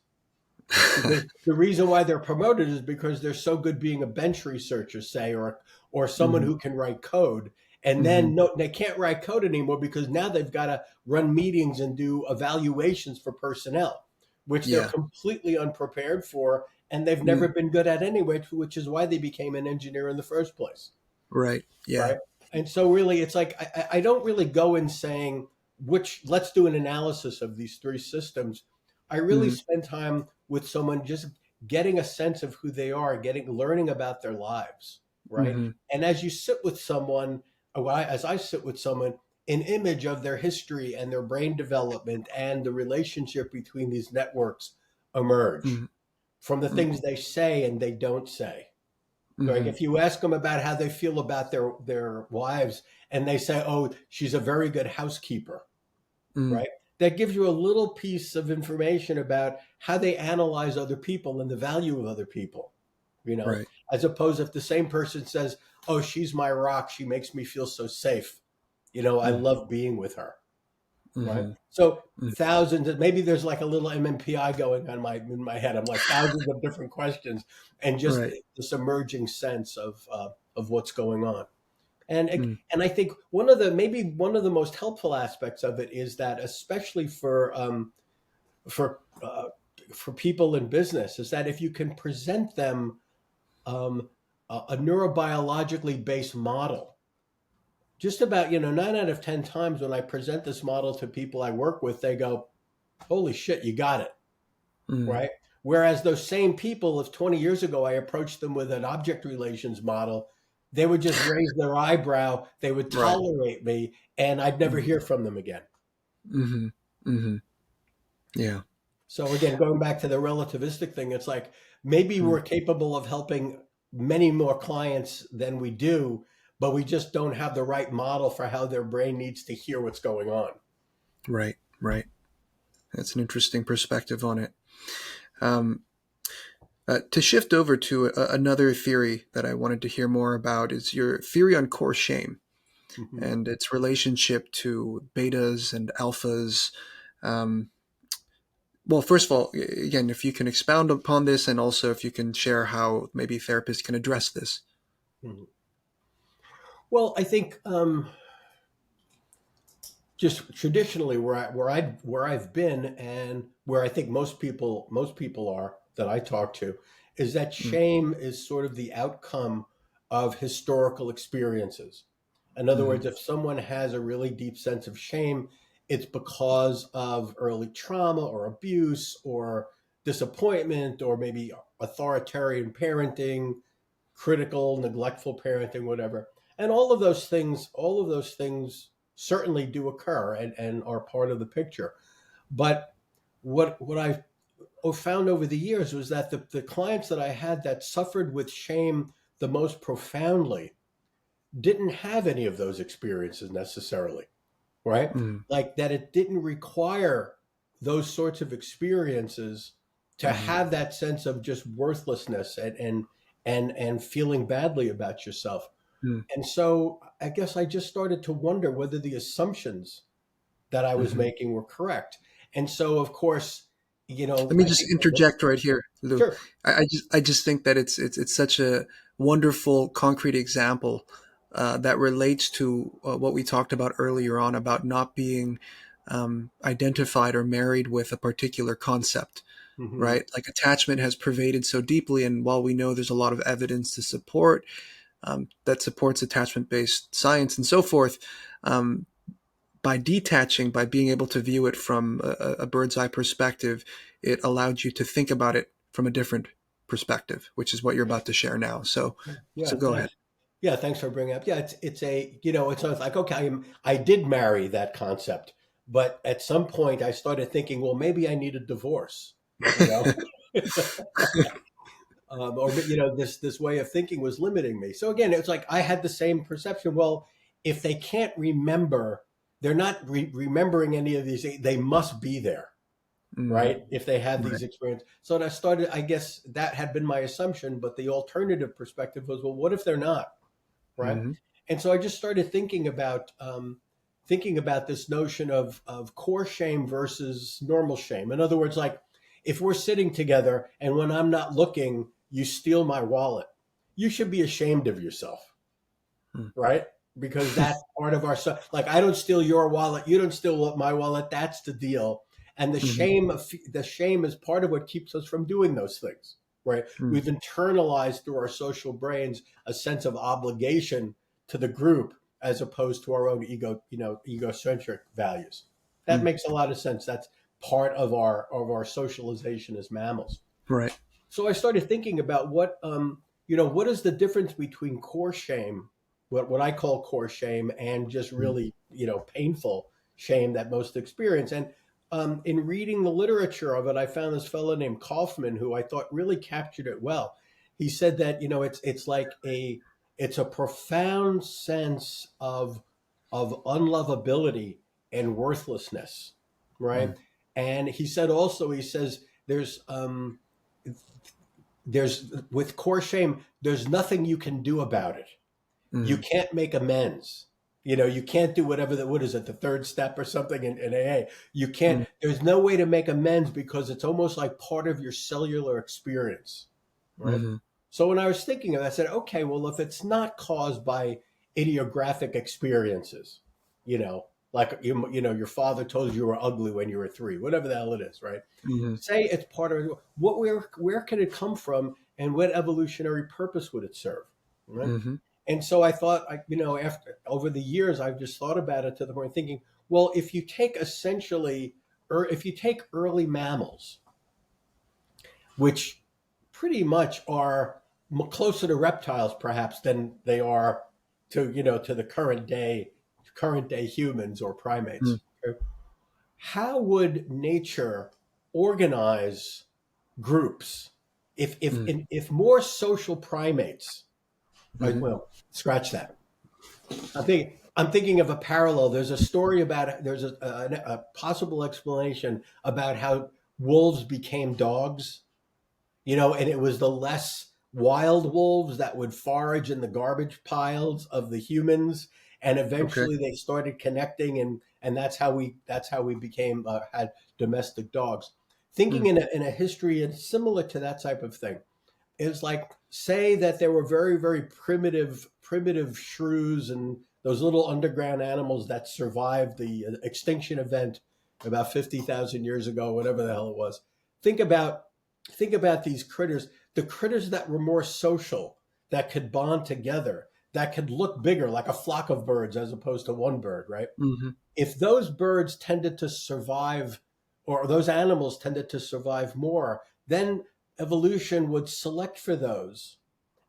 Because the reason why they're promoted is because they're so good being a bench researcher, say, or someone
Mm.
who can write code. And
Mm.
then no, they can't write code anymore because now they've got to run meetings and do evaluations for personnel, which they're
Yeah.
completely unprepared for, and they've never
Mm.
been good at anyway, which is why they became an engineer in the first place,
Right. Yeah.
right? And so really, it's like I don't really go in saying which let's do an analysis of these three systems. I really
Mm.
spend time with someone just getting a sense of who they are, learning about their lives, right?
Mm.
And as you sit with someone, as I sit with someone, an image of their history and their brain development and the relationship between these networks emerge
Mm.
from the
Mm.
things they say and they don't say. Like
Mm.
if you ask them about how they feel about their wives, and they say, "Oh, she's a very good housekeeper,"
Mm.
right? That gives you a little piece of information about how they analyze other people and the value of other people.
Right.
As opposed if the same person says, "Oh, she's my rock. She makes me feel so safe. I
Mm.
love being with her." Right.
Mm.
So
Mm.
thousands, maybe there's like a little MMPI going on in my head. I'm like thousands of different questions, and just
Right.
this emerging sense of what's going on.
Mm.
And I think maybe one of the most helpful aspects of it is that, especially for for people in business, is that if you can present them um, a neurobiologically based model, just about 9 out of 10 times when I present this model to people I work with, they go, "Holy shit, you got it."
Mm.
Right? Whereas those same people, if 20 years ago I approached them with an object relations model, they would just raise their eyebrow, they would
Right.
tolerate me, and I'd never
Mm.
hear from them again.
Mm. Mm. Yeah.
So again, going back to the relativistic thing, it's like maybe
Mm.
we're capable of helping many more clients than we do, but we just don't have the right model for how their brain needs to hear what's going on.
Right. Right. That's an interesting perspective on it. Um, to shift over to another theory that I wanted to hear more about is your theory on core shame
Mhm.
and its relationship to betas and alphas. Um, well, first of all, again, if you can expound upon this, and also if you can share how maybe therapists can address this.
Mhm. Well, I think just traditionally where I've been and where I think most people are that I talk to is that
Mm.
shame is sort of the outcome of historical experiences. In other
Mm.
words, if someone has a really deep sense of shame, it's because of early trauma or abuse or disappointment or maybe authoritarian parenting, critical, neglectful parenting, whatever. And all of those things certainly do occur and are part of the picture. But what I've found over the years was that the clients that I had that suffered with shame the most profoundly didn't have any of those experiences necessarily, right?
Mm.
Like that it didn't require those sorts of experiences to
Mm.
have that sense of just worthlessness and feeling badly about yourself.
Mm.
And so I guess I just started to wonder whether the assumptions that I was
Mm.
making were correct. And so, of course,
Let me
I
just
think,
interject right here, Lou.
sure.
I just think that it's such a wonderful concrete example that relates to what we talked about earlier on about not being identified or married with a particular concept,
Hmm.
right? Like attachment has pervaded so deeply, and while we know there's a lot of evidence to support that supports attachment-based science and so forth, um, by detaching, by being able to view it from a bird's eye perspective, it allowed you to think about it from a different perspective, which is what you're about to share now. So
Yeah,
go ahead.
thanks. Yeah, thanks for bringing up. Yeah, it's a it's not like okay, I did marry that concept, but at some point I started thinking, well, maybe I need a divorce, you know, or this way of thinking was limiting me. So again, it's like I had the same perception. Well, if they can't remember, they're not remembering any of these. They must be there,
Mm,
right? If they had
right.
these experiences. So I started. I guess that had been my assumption, but the alternative perspective was, well, what if they're not? Right?
Mm-hmm.
And so I just started thinking about this notion of core shame versus normal shame. In other words, like if we're sitting together and when I'm not looking, you steal my wallet, you should be ashamed of yourself,
Mm.
right? Because that's part of our like I don't steal your wallet, you don't steal my wallet. That's the deal. And
Mm-hmm.
the shame is part of what keeps us from doing those things, right?
Mm.
We've internalized through our social brains a sense of obligation to the group as opposed to our own egocentric values. That
Mm.
makes a lot of sense. That's part of our socialization as mammals.
Right.
So I started thinking about what is the difference between core shame, what I call core shame, and just
Mm.
really, painful shame that most experience. And in reading the literature of it, I found this fellow named Kaufman who I thought really captured it well. He said that, it's a profound sense of unlovability and worthlessness, right?
Mm.
And he says there's with core shame, there's nothing you can do about it. You
Mm.
can't make amends. You can't do whatever what is it, the third step or something in AA. You can't,
Mm.
there's no way to make amends because it's almost like part of your cellular experience. Right.
Mm-hmm.
So when I was thinking of it, I said, okay, well, if it's not caused by idiographic experiences, you know, like your father told you were ugly when you were 3, whatever the hell it is, right?
Mm-hmm.
Say it's part of where can it come from and what evolutionary purpose would it serve, right?
Mm-hmm.
And so I thought, after over the years I've just thought about it to the point of thinking, well, if you take essentially or if you take early mammals, which pretty much are closer to reptiles perhaps than they are to the current day humans or primates. How would nature organize groups
Mm.
if more social primates,
Mm-hmm.
well, scratch that. I'm thinking of a parallel. There's a story about there's a possible explanation about how wolves became dogs, and it was the less wild wolves that would forage in the garbage piles of the humans, and
Okay.
eventually they started connecting, and that's how we became had domestic dogs. Thinking
Mm.
in a history and similar to that type of thing is like say that there were very very primitive shrews and those little underground animals that survived the extinction event about 50,000 years ago, whatever the hell it was. Think about these critters, the critters that were more social, that could bond together, that could look bigger like a flock of birds as opposed to one bird, right?
Mm-hmm.
If those birds tended to survive or those animals tended to survive more, then evolution would select for those.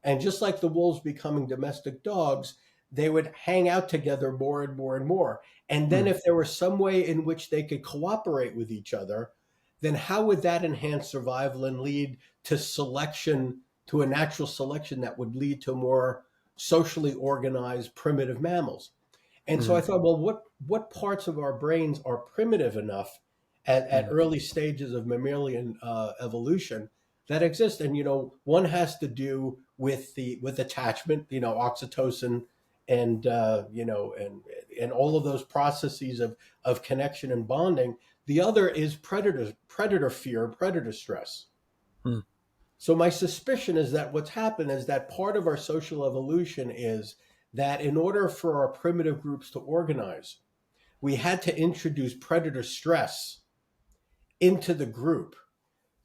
And just like the wolves becoming domestic dogs, they would hang out together more and more and more. And then
Mm.
if there was some way in which they could cooperate with each other, then how would that enhance survival and lead to selection, to a natural selection that would lead to more socially organized primitive mammals? And so I
Mm.
thought, well, what parts of our brains are primitive enough at
Mm.
early stages of mammalian evolution that exist? And one has to do with attachment, oxytocin, and and all of those processes of connection and bonding. The other is predator fear, predator stress.
Mm.
So my suspicion is that what's happened is that part of our social evolution is that in order for our primitive groups to organize, we had to introduce predator stress into the group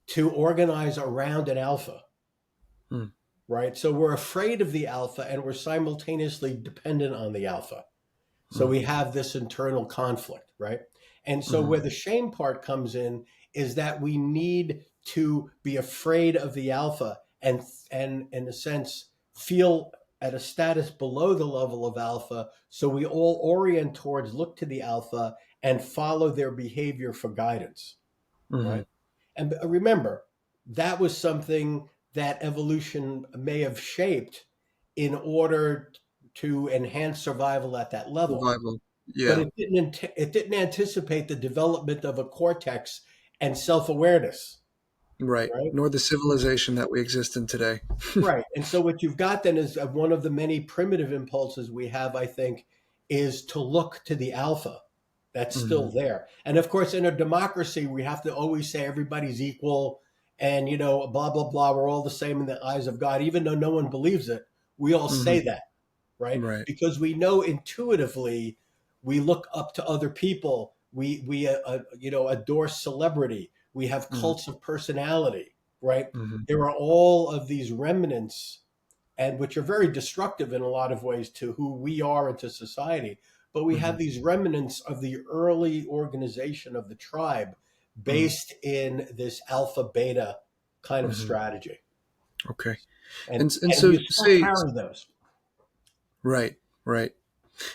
to organize around an alpha,
Mm.
right? So we're afraid of the alpha and we're simultaneously dependent on the alpha. So
Mm.
we have this internal conflict, right? And so
Mm.
where the shame part comes in is that we need to be afraid of the alpha and in a sense feel at a status below the level of alpha, so we all orient towards look to the alpha and follow their behavior for guidance,
Mm-hmm.
right? And remember, that was something that evolution may have shaped in order to enhance survival at that level,
Survival.
but
Yeah.
it didn't anticipate the development of a cortex and self-awareness,
Right.
right?
Nor the civilization that we exist in today.
Right. And so what you've got then is one of the many primitive impulses we have, I think, is to look to the alpha that's
Mm-hmm.
still there. And of course, in a democracy, we have to always say everybody's equal and, blah, blah, blah. We're all the same in the eyes of God, even though no one believes it. We all say
Mm-hmm.
that, right?
Right.
Because we know intuitively we look up to other people. We adore celebrity. We have
Mm-hmm.
cults of personality, right?
Mm-hmm.
There are all of these remnants, and which are very destructive in a lot of ways to who we are and to society. But we
Mm-hmm.
have these remnants of the early organization of the tribe based in this alpha beta kind of
Mm-hmm.
strategy.
Okay.
And
And
and
so
you still
say
carry those.
right, right.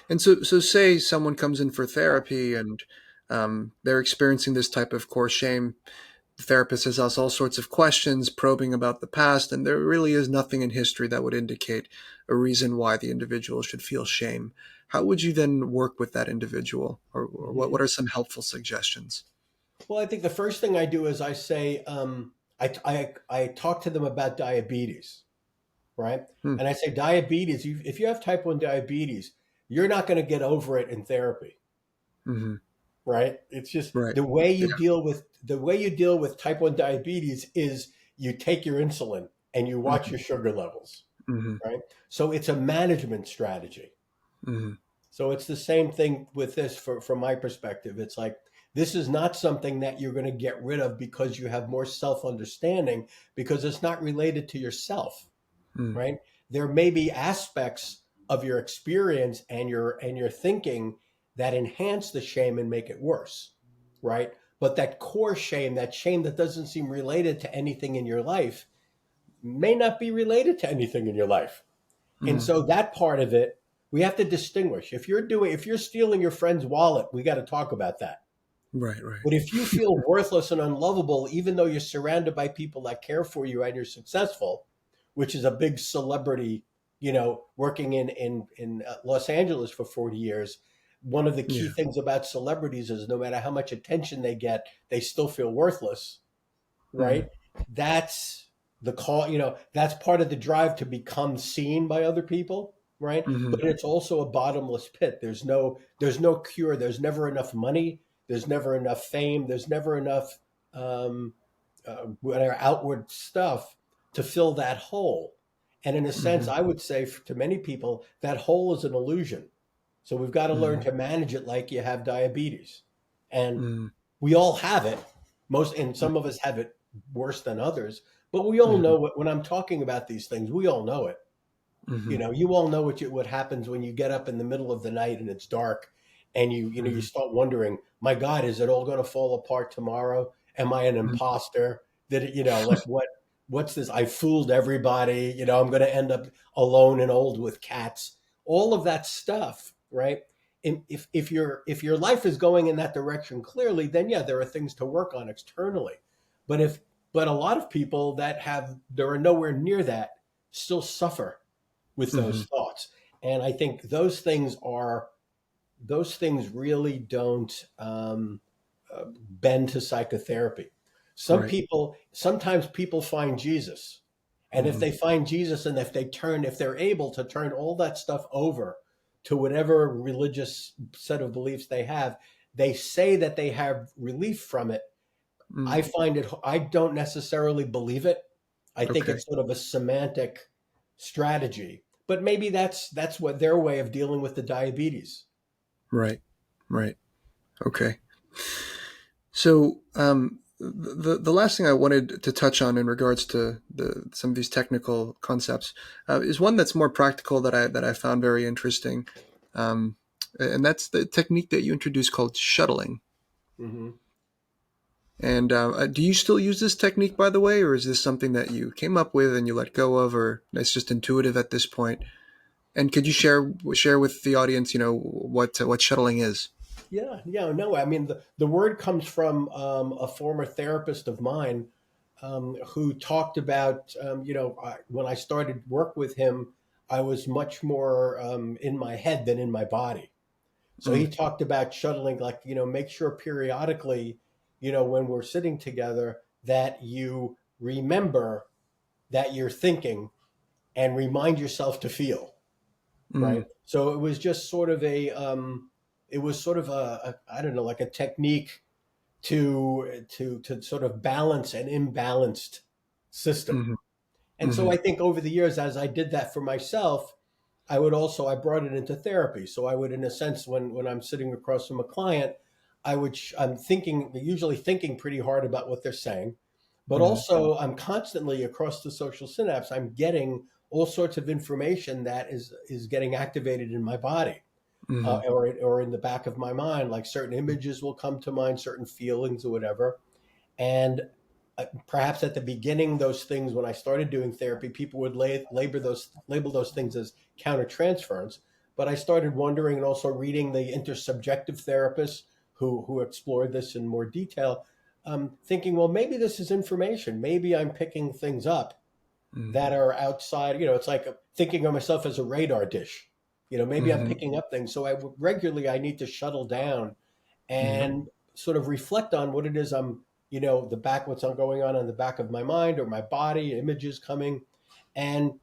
And so say someone comes in for therapy and they're experiencing this type of core shame. The therapist has asked all sorts of questions, probing about the past, and there really is nothing in history that would indicate a reason why the individual should feel shame. How would you then work with that individual, or what
Mhm.
are some helpful suggestions?
Well, I think the first thing I do is I say, I talk to them about diabetes, right?
Hmm.
And I say, diabetes, if you have type 1 diabetes, you're not going to get over it in therapy,
Mm-hmm.
right? It's just
Right. Yeah.
the way you deal with type 1 diabetes is you take your insulin and you watch
Mm-hmm.
your sugar levels,
Mm-hmm.
right? So it's a management strategy.
Mm-hmm.
So it's the same thing with this from my perspective. It's like this is not something that you're going to get rid of because you have more self-understanding, because it's not related to yourself,
Mm-hmm.
right? There may be aspects of your experience and your thinking that enhance the shame and make it worse, right? But that core shame, that shame that doesn't seem related to anything in your life, may not be related to anything in your life. And
Mm-hmm.
so that part of it, we have to distinguish. If you're stealing your friend's wallet, we got to talk about that.
Right. Right.
But if you feel worthless and unlovable, even though you're surrounded by people that care for you and you're successful, which is a big celebrity, working in Los Angeles for 40 years, one of the key
Yeah.
things about celebrities is no matter how much attention they get, they still feel worthless,
Mm-hmm.
right? That's the call, that's part of the drive to become seen by other people, right?
Mm-hmm.
But it's also a bottomless pit. There's no cure. There's never enough money. There's never enough fame. There's never enough um, whatever outward stuff to fill that hole. And in a sense,
Mm-hmm.
I would say to many people, that hole is an illusion. So we've got to learn
Mm-hmm.
to manage it like you have diabetes. And
Mm-hmm.
we all have it. And some of us have it worse than others. But we all
Mm-hmm.
know when I'm talking about these things, we all know it.
Mm-hmm.
You all know what happens when you get up in the middle of the night and it's dark, and you
Mm-hmm.
start wondering, my God, is it all going to fall apart tomorrow? Am I an imposter? Did it, like what's this? I fooled everybody. I'm going to end up alone and old with cats. All of that stuff, right? And if your life is going in that direction clearly, then yeah, there are things to work on externally. But a lot of people that are nowhere near that still suffer with
Mm-hmm.
those thoughts. And I think those things really don't bend to psychotherapy.
Right.
Sometimes people find Jesus, and if
Mm-hmm.
they find Jesus, and if they're able to turn all that stuff over to whatever religious set of beliefs they have, they say that they have relief from it.
Mm.
I don't necessarily believe it. I think
Okay.
it's sort of a semantic strategy, but maybe that's what their way of dealing with the diabetes.
Right. Right. Okay. So the last thing I wanted to touch on in regards to some of these technical concepts is one that's more practical that I found very interesting, and that's the technique that you introduced called shuttling.
Hmm.
And do you still use this technique, by the way, or is this something that you came up with and you let go of, or it's just intuitive at this point? And could you share with the audience, what shuttling is?
Yeah, no. I mean, the word comes from a former therapist of mine who talked about, when I started work with him, I was much more in my head than in my body. So he
Mm,
talked about shuttling, like, make sure periodically, when we're sitting together, that you remember that you're thinking and remind yourself to feel, right?
mm,
So it was just sort of it was sort of I don't know, like a technique to sort of balance an imbalanced system.
mm,
And so
mm,
I think over the years, as I did that for myself, I brought it into therapy. So I would, in a sense, when I'm sitting across from a client, I'm thinking, usually thinking pretty hard about what they're saying, but
mm,
also I'm constantly across the social synapse. I'm getting all sorts of information that is getting activated in my body,
mm,
or in the back of my mind. Like certain images will come to mind, certain feelings or whatever, and perhaps at the beginning, those things, when I started doing therapy, people would label those things as countertransference. But I started wondering, and also reading the intersubjective therapists who explored this in more detail, thinking, well, maybe this is information. Maybe I'm picking things up
mm,
that are outside. It's like thinking of myself as a radar dish. Maybe I'm
mm,
picking up things. So regularly I need to shuttle down
mm,
and sort of reflect on what it is what's going on in the back of my mind or my body, images coming, and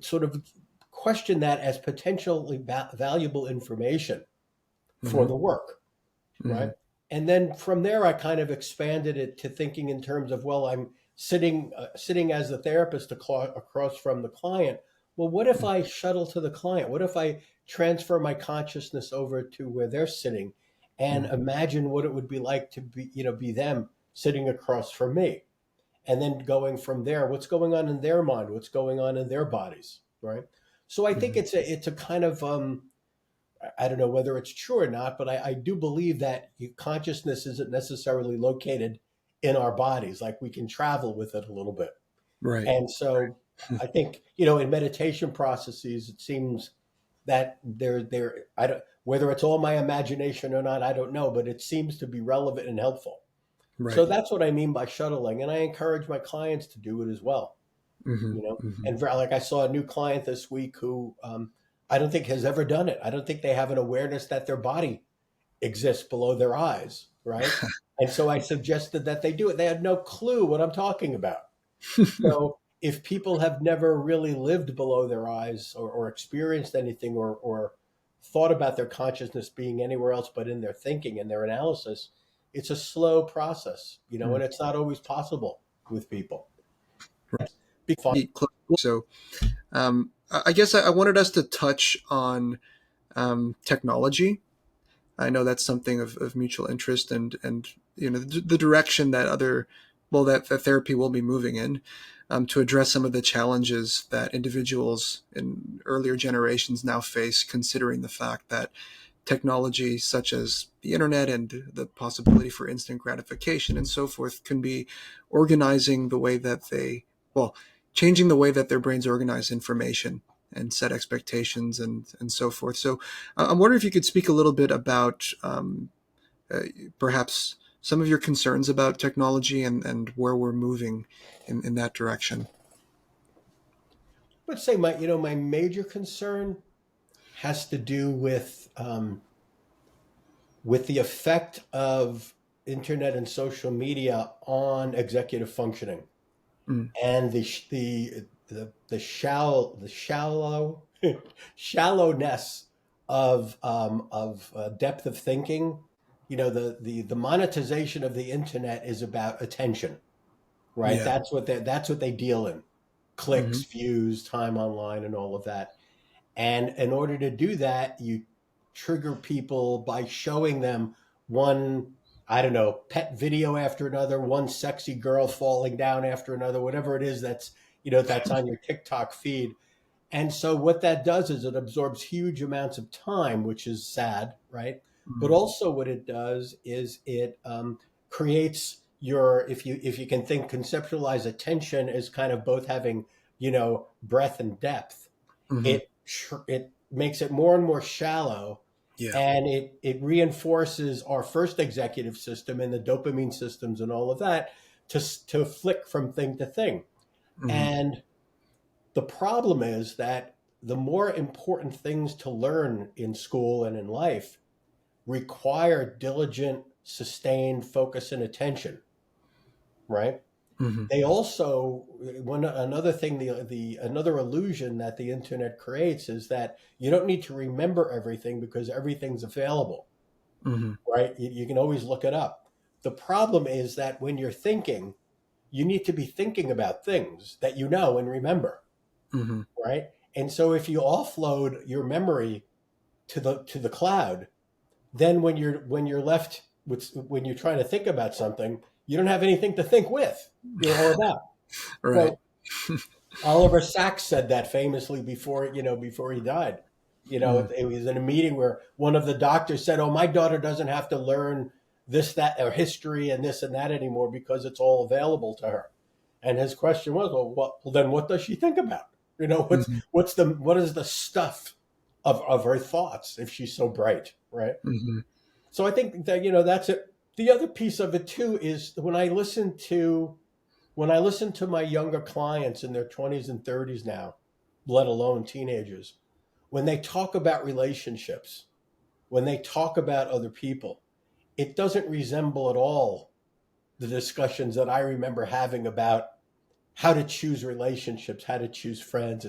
sort of question that as potentially valuable information for
mm,
the work, right?
mm,
And then from there, I kind of expanded it to thinking in terms of, well, I'm sitting as the therapist across from the client. Well, what if I shuttle to the client? What if I transfer my consciousness over to where they're sitting and
mm,
imagine what it would be like to be them sitting across from me? And then going from there, what's going on in their mind? What's going on in their bodies, right? So I think
mm,
it's a kind of I don't know whether it's true or not, but I do believe that consciousness isn't necessarily located in our bodies. Like we can travel with it a little bit.
right.
And so I think, in meditation processes, it seems that I don't, whether it's all my imagination or not, I don't know, but it seems to be relevant and helpful. So
Right.
that's what I mean by shuttling. And I encourage my clients to do it as well,
Hmm. Hmm.
and like I saw a new client this week who I don't think has ever done it. I don't think they have an awareness that their body exists below their eyes, right? And so I suggested that they do it. They had no clue what I'm talking about. So if people have never really lived below their eyes or experienced anything or thought about their consciousness being anywhere else but in their thinking and their analysis, it's a slow process, and it's not always possible with people.
Right. So, I guess I wanted us to touch on technology. I know that's something of mutual interest, and the direction that that therapy will be moving in, to address some of the challenges that individuals in earlier generations now face, considering the fact that technology such as the internet and the possibility for instant gratification and so forth can be organizing the way that well, changing the way that their brains organize information and set expectations and so forth. So I'm wondering if you could speak a little bit about uh, perhaps some of your concerns about technology and where we're moving in that direction.
Let's say my major concern has to do with the effect of internet and social media on executive functioning
Mm,
and the shallow shallowness of depth of thinking. The monetization of the internet is about attention, right?
yeah.
That's what they deal in:
Hmm.
clicks, views, time online, and all of that. And in order to do that, you trigger people by showing them one, I don't know, pet video after another, one sexy girl falling down after another, whatever it is that's on your TikTok feed. And so what that does is it absorbs huge amounts of time, which is sad, right? But
Hmm.
also what it does is it creates if you can conceptualize attention as kind of both having, breadth and depth,
Mm-hmm.
it makes it more and more shallow,
Yeah.
and it reinforces our first executive system and the dopamine systems and all of that to flick from thing to thing.
Mm-hmm.
And the problem is that the more important things to learn in school and in life require diligent, sustained focus and attention, right?
Mm-hmm.
They also, another thing, the another illusion that the internet creates is that you don't need to remember everything because everything's available,
Mm-hmm.
right? You can always look it up. The problem is that when you're thinking, you need to be thinking about things that you know and remember,
Mm-hmm.
right? And so if you offload your memory to the cloud, then when you're left with when you're trying to think about something, you don't have anything to think with, or about.
Right.
So Oliver Sacks said that famously before he died.
Mm-hmm.
It was in a meeting where one of the doctors said, "Oh, my daughter doesn't have to learn this, that, or history and this and that anymore because it's all available to her." And his question was, "Well, then what does she think about?
Mm-hmm.
What is the stuff of her thoughts if she's so bright, right?"
Mm-hmm.
So I think that that's it. The other piece of it too is when I listen to my younger clients in their 20s and 30s now, let alone teenagers, when they talk about relationships, when they talk about other people, it doesn't resemble at all the discussions that I remember having about how to choose relationships, how to choose friends.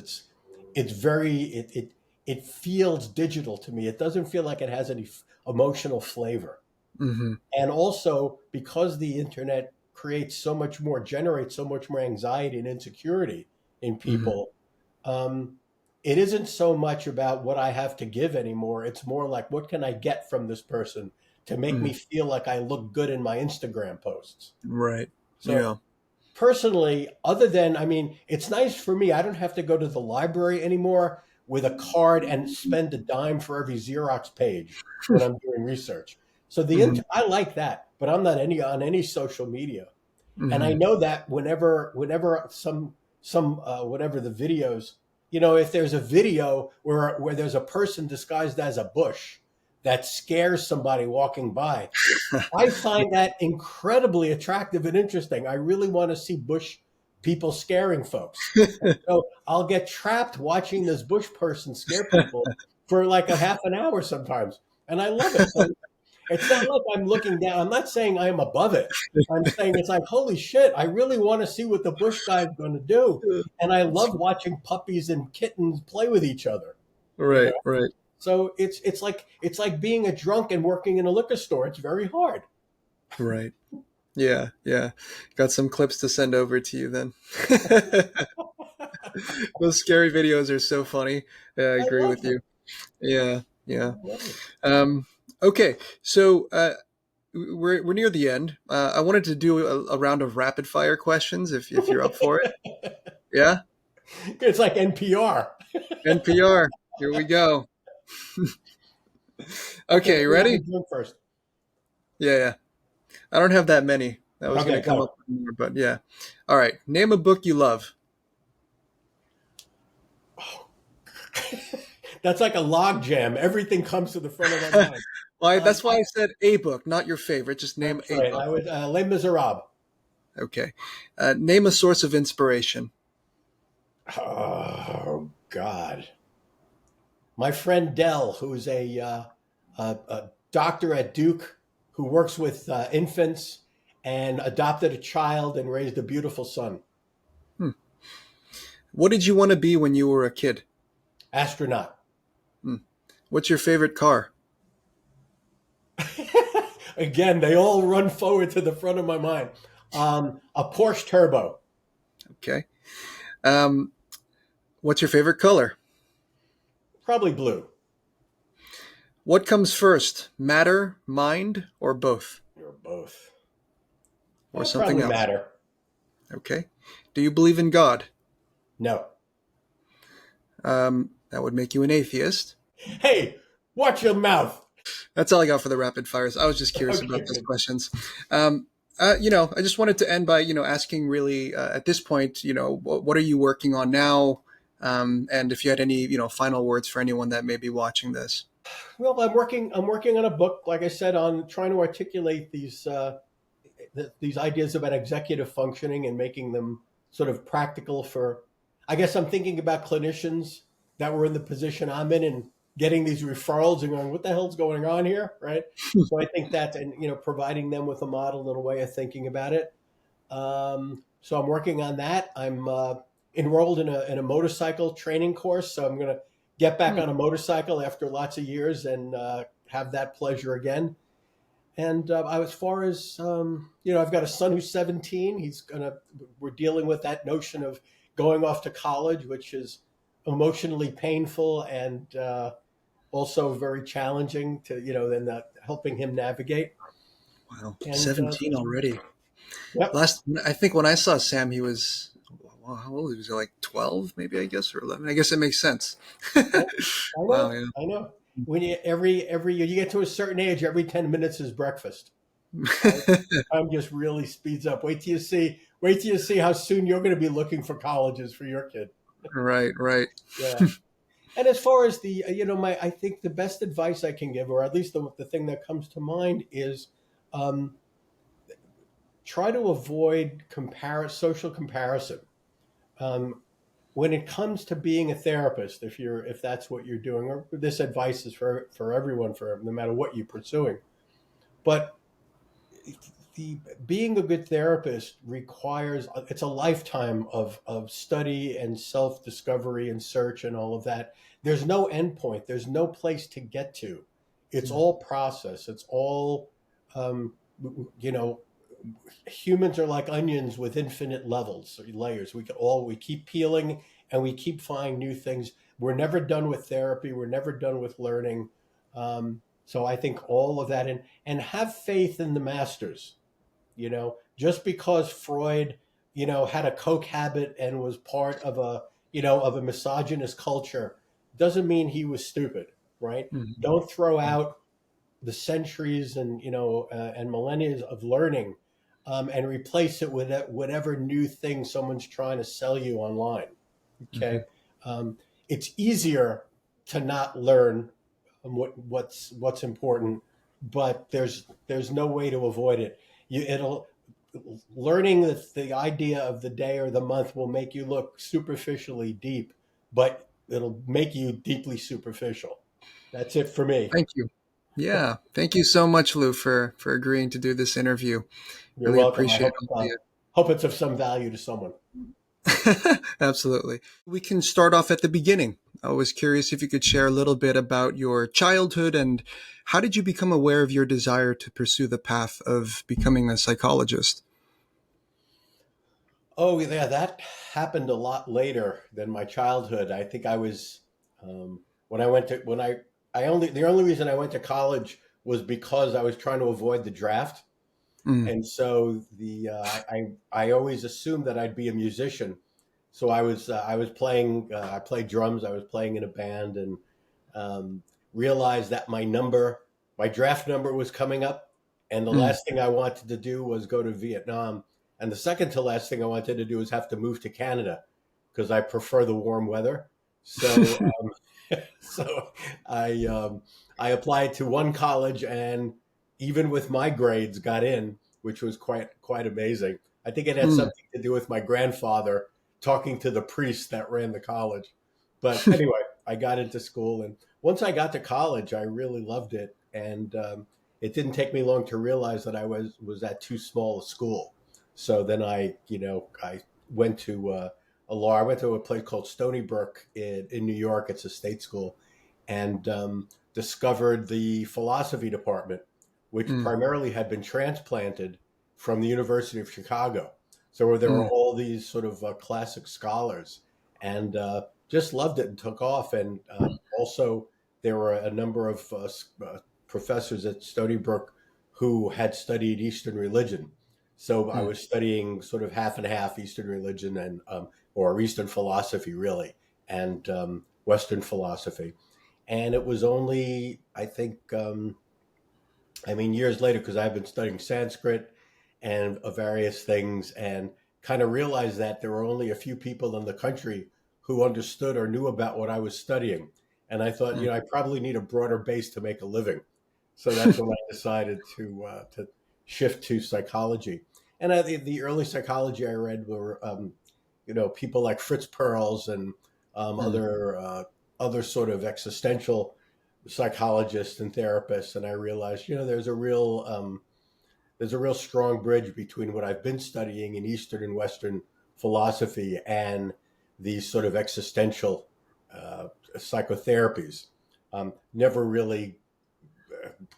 It's very it feels digital to me. It doesn't feel like it has any emotional flavor.
Mm-hmm.
And also because the internet generates so much more anxiety and insecurity in
Mm-hmm.
people. um, it isn't so much about what I have to give anymore. It's more like, what can I get from this person to make
Mm-hmm.
me feel like I look good in my Instagram posts?
Right.
So
Yeah.
personally, other than, I mean, it's nice for me. I don't have to go to the library anymore with a card and spend a dime for every Xerox page when I'm doing research. So
Mm-hmm.
I like that, but I'm not on any social media. And I
Mm-hmm.
know that whenever whatever the videos, if there's a video where there's a person disguised as a bush that scares somebody walking by, I find that incredibly attractive and interesting. I really want to see bush people scaring folks. And so I'll get trapped watching this bush person scare people for like a half an hour sometimes. And I love it. So it's not like I'm looking down. I'm not saying I'm above it. I'm saying it's like, holy shit, I really want to see what the bush guy's going to do. And I love watching puppies and kittens play with each other. You know?
Right. Right.
So it's like being a drunk and working in a liquor store. It's very hard.
Right. Yeah. Yeah. Got some clips to send over to you then. Those scary videos are so funny. Yeah, I
I
agree
love
with
them.
you. Yeah.
I
Yeah.
love them.
Um, okay. So we're near the end. I wanted to do a round of rapid fire questions if you're up for it. Yeah.
It's like NPR.
NPR. Here we go.
Okay,
Okay.
let
You
me have a
ready?
drink first.
Yeah. Yeah. I don't have that many. I was going
Okay,
to come up
go.
with more, but yeah. All right. Name a book you love.
That's like a log jam. Everything comes to the front of my mind.
Why?
Um,
That's why I said a book, not your favorite. Just name
that's
a
right.
book.
I would Les Miserables.
Okay. Name a source of inspiration.
Oh God, my friend Dell, who's a doctor at Duke, who works with infants and adopted a child and raised a beautiful son.
Hmm. What did you want to be when you were a kid?
Astronaut.
Hmm. What's your favorite car?
Again, they all run forward to the front of my mind. A Porsche Turbo.
Okay. Um, what's your favorite color?
Probably blue.
What comes first, matter, mind, or both?
Or both.
Or something
Probably
else?
matter.
Okay. Do you believe in God?
No.
That would make you an atheist.
Hey, watch your mouth.
That's all I got for the rapid fires. I was just curious about
Okay,
those
good.
questions. Um, I just wanted to end by, asking really at this point, what are you working on now? And if you had any, final words for anyone that may be watching this.
Well, I'm working on a book, like I said, on trying to articulate these ideas about executive functioning and making them sort of practical for. I guess I'm thinking about clinicians that were in the position I'm in and getting these referrals and going, "What the hell's going on here?" Right. So I think that, and providing them with a model and a way of thinking about it. So I'm working on that. I'm enrolled in a motorcycle training course, so I'm going to get back
Hmm.
on a motorcycle after lots of years and have that pleasure again. And as far as I've got a son who's 17. We're dealing with that notion of going off to college, which is emotionally painful and also very challenging to then helping him navigate.
Wow,
And
17 already.
yep,
I think when I saw Sam, he was, well, how old? Was he like 12, maybe, I guess, or 11? I guess it makes sense.
I
Wow,
know, I know. When you every year you get to a certain age, every 10 minutes is breakfast. Right?
yeah.
Time just really speeds up. Wait till you see how soon you're going to be looking for colleges for your kid.
Right, right.
Yeah. And as far as the my I think the best advice I can give, or at least the thing that comes to mind, is um, try to avoid social comparison. Um, when it comes to being a therapist, if that's what you're doing, or this advice is for everyone, for no matter what you're pursuing, but the being a good therapist requires, it's a lifetime of study and self-discovery and search and all of that. There's no endpoint, there's no place to get to. It's
Mm,
all process, it's all um, you know humans are like onions with infinite levels or layers. We keep peeling and we keep finding new things. We're never done with therapy, we're never done with learning. So I think all of that, and have faith in the masters. Just because Freud had a coke habit and was part of a misogynist culture doesn't mean he was stupid. Right.
mhm,
Don't throw out the centuries and millennia of learning, and replace it with whatever new thing someone's trying to sell you online. Okay.
mhm.
um, it's easier to not learn what's important, but there's no way to avoid it. It'll Learning the idea of the day or the month will make you look superficially deep, but it'll make you deeply superficial. That's it for me.
Thank you. Yeah, thank you so much, Lou, for agreeing to do this interview.
You're
Really
welcome. I
appreciate
hope
all the
hope it's of some value to someone.
Absolutely. We can start off at the beginning. I was curious if you could share a little bit about your childhood and how did you become aware of your desire to pursue the path of becoming a psychologist?
Oh yeah, that happened a lot later than my childhood. I think I was when I went to when I only the only reason I went to college was because I was trying to avoid the draft,
Mm,
and so I always assumed that I'd be a musician. So I was playing I played drums. I was playing in a band, and um, realized that my draft number was coming up, and the
mm,
last thing I wanted to do was go to Vietnam, and the second to last thing I wanted to do was have to move to Canada because I prefer the warm weather. So so I applied to one college, and even with my grades, got in, which was quite amazing. I think it had
mm.
something to do with my grandfather talking to the priest that ran the college. But anyway, I got into school, and once I got to college, I really loved it, and it didn't take me long to realize that I was at too small a school. So then I went to I went to a place called Stony Brook in New York. It's a state school, and discovered the philosophy department, which
Mm,
primarily had been transplanted from the University of Chicago. So where there were
mm,
all these sort of classic scholars, and just loved it and took off. And also there were a number of professors at Stony Brook who had studied Eastern religion. So I
mm,
was studying sort of half and half Eastern religion or Eastern philosophy, really, and Western philosophy. And it was only, I think, years later, because I've been studying Sanskrit and of various things, and kind of realized that there were only a few people in the country who understood or knew about what I was studying. And I thought,
Mm.
I probably need a broader base to make a living. So that's when I decided to shift to psychology. And the early psychology I read were, people like Fritz Perls and
Mm.
other sort of existential psychologists and therapists. And I realized, there's a real strong bridge between what I've been studying in Eastern and Western philosophy and these sort of existential psychotherapies. Never really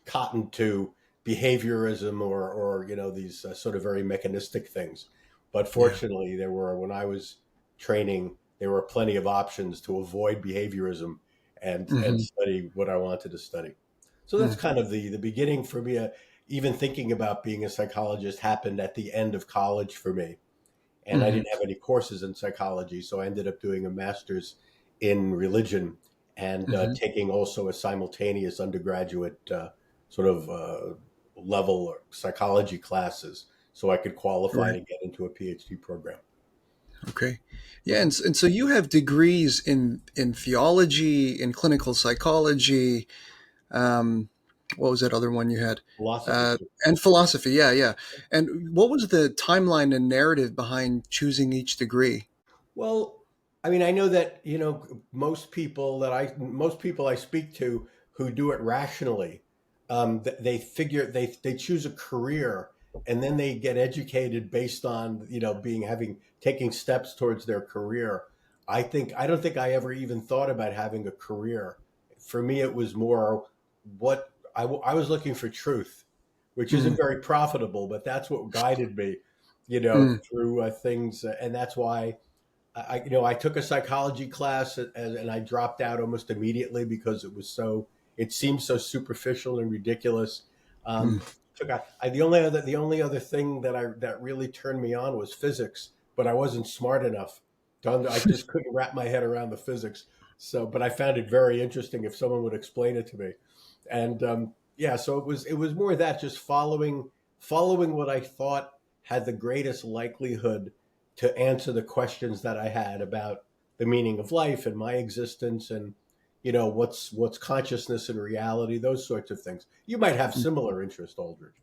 cottoned to behaviorism or these sort of very mechanistic things. But
Yeah.
fortunately, when I was training, there were plenty of options to avoid behaviorism and
Hmm.
study what I wanted to study. So that's kind of the beginning for me. Even thinking about being a psychologist happened at the end of college for me, and I
Hmm.
didn't have any courses in psychology, so I ended up doing a master's in religion and
Hmm.
taking also a simultaneous undergraduate sort of level psychology classes, so I could qualify
Right.
to get into a PhD program.
Okay. Yeah, and so you have degrees in theology, in clinical psychology. Um, what was that other one you had?
Philosophy.
Uh, and philosophy. Yeah, yeah. And what was the timeline and narrative behind choosing each degree?
Well, I mean, I know that most people I speak to who do it rationally, they figure they choose a career and then they get educated based on being having taking steps towards their career. I don't think I ever even thought about having a career. For me, it was more what I was looking for truth, which isn't
Mm,
very profitable, but that's what guided me,
mm,
through things, and that's why I took a psychology class and I dropped out almost immediately because it seemed so superficial and ridiculous. Um,
mm.
the only other thing that really turned me on was physics, but I wasn't smart enough. I just couldn't wrap my head around the physics. So, but I found it very interesting if someone would explain it to me. And yeah, so it was more that just following what I thought had the greatest likelihood to answer the questions that I had about the meaning of life and my existence and what's consciousness and reality, those sorts of things. You might have similar interest, Aldrich.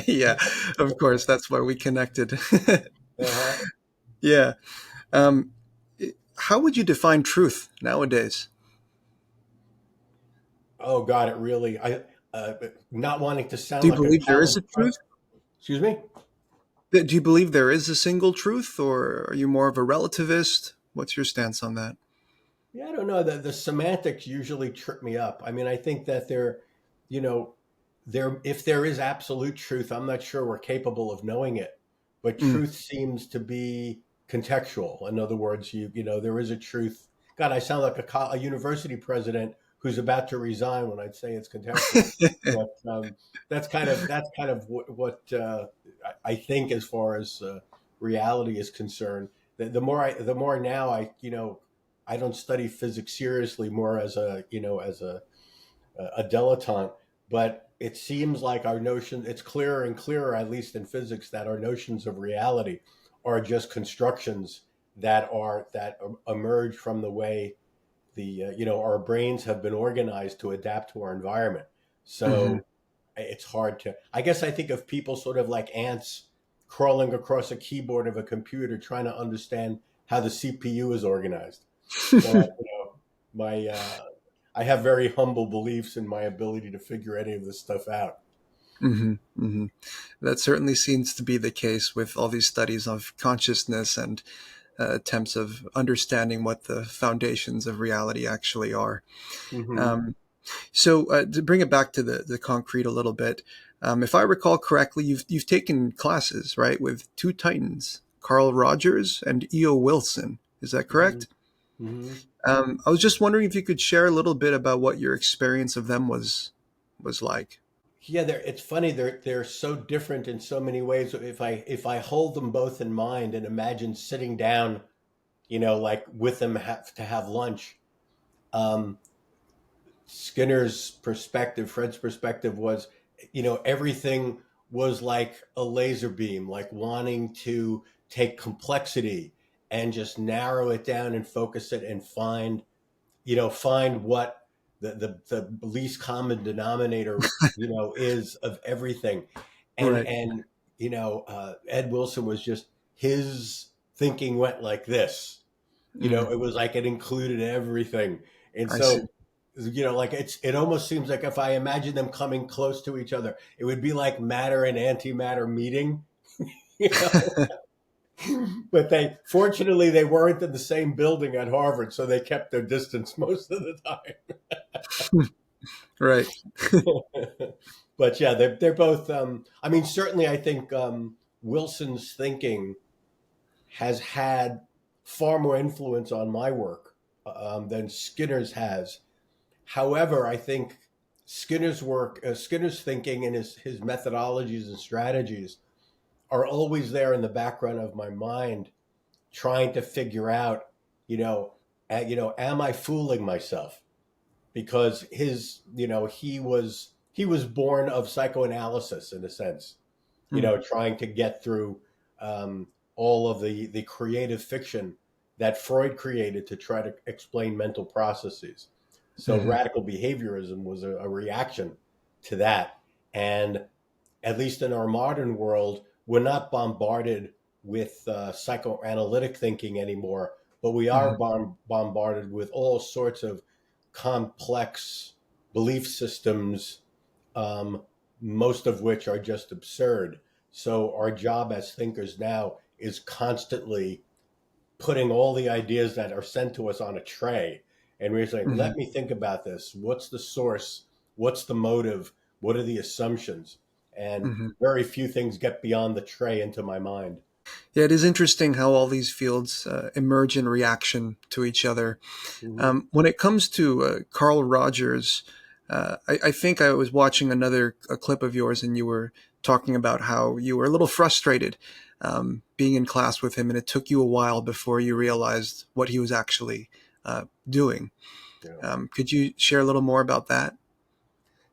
Yeah, of course. That's why we connected.
Uh-huh.
Yeah. Um, how would you define truth nowadays?
Oh God, it really uh, not wanting to
Do
sound
you
like a
believe there is
college
a
prep.
truth?
Excuse me.
Do you believe there is a single truth, or are you more of a relativist? What's your stance on that?
Yeah, I don't know. The semantics usually trip me up. I mean, I think that you know, if there is absolute truth, I'm not sure we're capable of knowing it. But
Mm.
truth seems to be contextual. In other words, there is a truth. God, I sound like a university president who's about to resign when I'd say it's contextual. But that's kind of what I think as far as reality is concerned. The more now I don't study physics seriously, more as a dilettante. But it seems like it's clearer and clearer, at least in physics, that our notions of reality are just constructions that emerge from the way our brains have been organized to adapt to our environment.
Hmm.
So it's hard to. I guess I think of people sort of like ants crawling across a keyboard of a computer trying to understand how the CPU is organized. So my I have very humble beliefs in my ability to figure any of this stuff out.
Hmm. Hmm. That certainly seems to be the case with all these studies of consciousness and attempts of understanding what the foundations of reality actually are.
Hmm.
Um, so to bring it back to the concrete a little bit, if I recall correctly, you've taken classes, right, with two titans, Carl Rogers and E.O. Wilson. Is that
Hmm.
correct?
Hmm.
I was just wondering if you could share a little bit about what your experience of them was like.
Yeah, it's funny. They're so different in so many ways. If I hold them both in mind and imagine sitting down, like with them to have lunch. Um, Skinner's perspective, Fred's perspective was, everything was like a laser beam, like wanting to take complexity and just narrow it down and focus it and find what the least common denominator, is of everything. And,
Right.
and, Ed Wilson was just, his thinking went like this,
Mm,
it was like it included everything. And
I see.
so, like it almost seems like if I imagine them coming close to each other, it would be like matter and antimatter meeting, you know. But fortunately they weren't in the same building at Harvard, so they kept their distance most of the
Right.
time. But yeah, they're both. I mean, certainly, I think Wilson's thinking has had far more influence on my work than Skinner's has. However, I think Skinner's thinking and his methodologies and strategies are always there in the background of my mind, trying to figure out, am I fooling myself? Because he was born of psychoanalysis in a sense,
Mm,
trying to get through all of the creative fiction that Freud created to try to explain mental processes. So
mhm,
radical behaviorism was a reaction to that. And at least in our modern world, we're not bombarded with psychoanalytic thinking anymore, but we are
mhm,
bombarded with all sorts of complex belief systems, um, most of which are just absurd. So our job as thinkers now is constantly putting all the ideas that are sent to us on a tray, and we're saying,
mhm,
let me think about this. What's the source? What's the motive? What are the assumptions? And
mhm.
very few things get beyond the tray into my mind.
Yeah, it is interesting how all these fields emerge in reaction to each other.
Mm-hmm.
When it comes to Carl Rogers, I think I was watching another a clip of yours, and you were talking about how you were a little frustrated being in class with him, and it took you a while before you realized what he was actually doing.
Yeah.
Could you share a little more about that?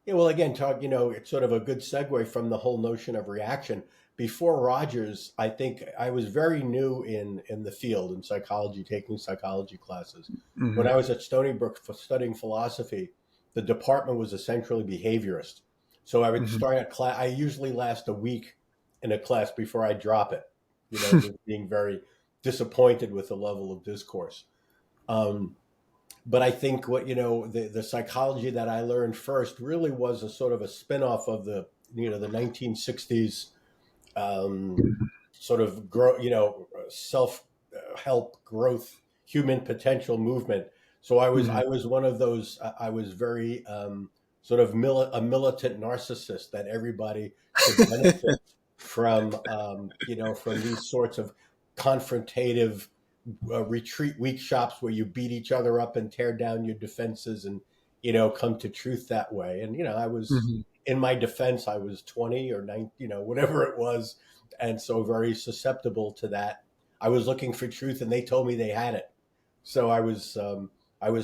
Yeah, well, again, it's sort of a good segue from the whole notion of reaction. Before Rogers, I think I was very new in the field in psychology, taking psychology classes. When
Hmm.
I was at Stony Brook for studying philosophy, the department was essentially behaviorist. So I would
Hmm.
start at class. I usually last a week in a class before I drop it. Just being very disappointed with the level of discourse. Um, but I think the psychology that I learned first really was a sort of a spin-off of the 1960s sort of self help growth human potential movement. So I was
Hmm.
I was one of those. I was very sort of a militant narcissist that everybody should benefit from these sorts of confrontative retreat week shops where you beat each other up and tear down your defenses and come to truth that way. And I was,
Hmm.
in my defense, I was 20 or 9, whatever it was, and so very susceptible to that. I was looking for truth and they told me they had it, so I was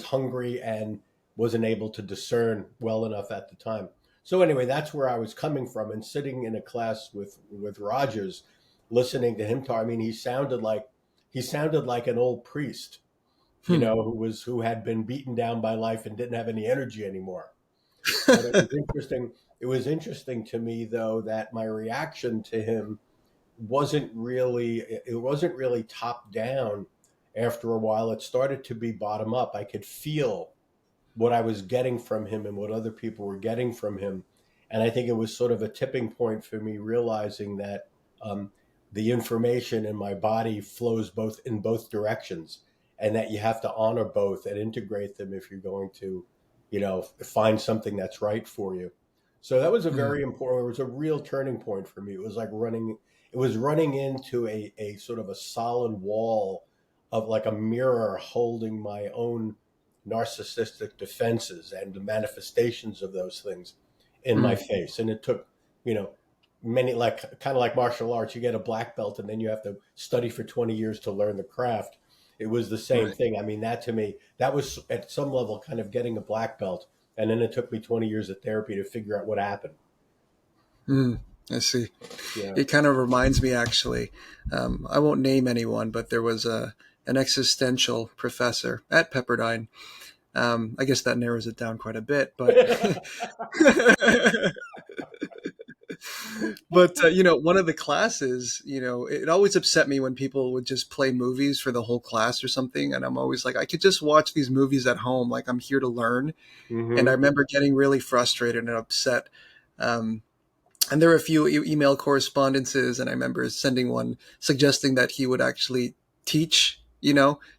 hungry and wasn't able to discern well enough at the time. So anyway, that's where I was coming from, and sitting in a class with Rogers, listening to him talk. I mean, he sounded like an old priest,
Hmm.
who had been beaten down by life and didn't have any energy anymore. But it was interesting. It was interesting to me, though, that my reaction to him wasn't really top down. After a while, it started to be bottom up. I could feel what I was getting from him and what other people were getting from him. And I think it was sort of a tipping point for me realizing that um, the information in my body flows both in both directions, and that you have to honor both and integrate them if you're going to, find something that's right for you. So that was a
Hmm.
very important, it was a real turning point for me. It was running into a sort of a solid wall of like a mirror holding my own narcissistic defenses and the manifestations of those things in my
Hmm.
face. And it took, you know, many, like kind of like martial arts, you get a black belt and then you have to study for 20 years to learn the craft. It was the same
Right.
thing. I mean, that to me, that was at some level kind of getting a black belt. And then it took me 20 years of therapy to figure out what happened.
Hmm. I see.
Yeah.
It kind of reminds me, actually. I won't name anyone, but there was an existential professor at Pepperdine. I guess that narrows it down quite a bit, but but one of the classes, it always upset me when people would just play movies for the whole class or something, and I'm always like, I could just watch these movies at home, like I'm here to learn. And I
Hmm.
remember getting really frustrated and upset. Um, and there were a few email correspondences, and I remember sending one suggesting that he would actually teach,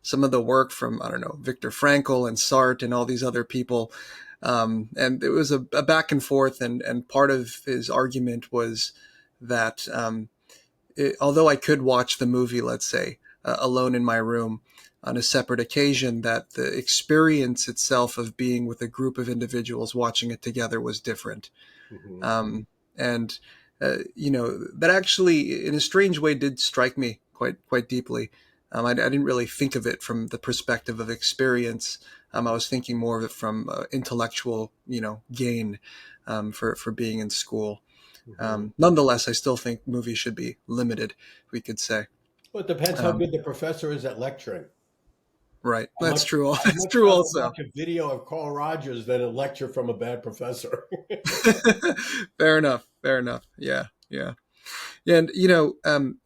some of the work from, I don't know, Viktor Frankl and Sartre and all these other people. And it was a back and forth, and part of his argument was that although I could watch the movie, let's say, alone in my room on a separate occasion, that the experience itself of being with a group of individuals watching it together was different.
Hmm.
And that actually, in a strange way, did strike me quite deeply. I didn't really think of it from the perspective of experience. I was thinking more of it from intellectual, gain for being in school.
Hmm.
Nonetheless, I still think movies should be limited, we could say.
Well, it depends how
Um,
good the professor is at lecturing.
right.
I
That's
much
true.
I
That's
much
true
rather
also.
watch a video of Carl Rogers than a lecture from a bad professor.
Fair enough. Fair enough. Yeah. Yeah. And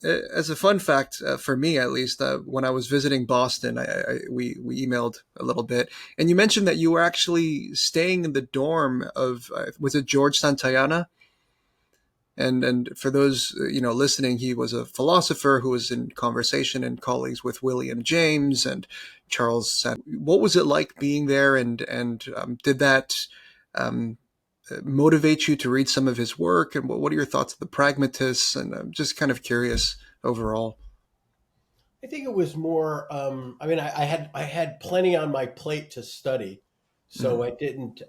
as a fun fact for me, at least, when I was visiting Boston, we emailed a little bit, and you mentioned that you were actually staying in the dorm of was it George Santayana? And for those listening, he was a philosopher who was in conversation and colleagues with William James and Charles. What was it like being there, and did that um, motivate you to read some of his work? And what are your thoughts of the pragmatists? And I'm just kind of curious overall.
I think it was more. I mean, I had plenty on my plate to study, so
Mm,
I didn't.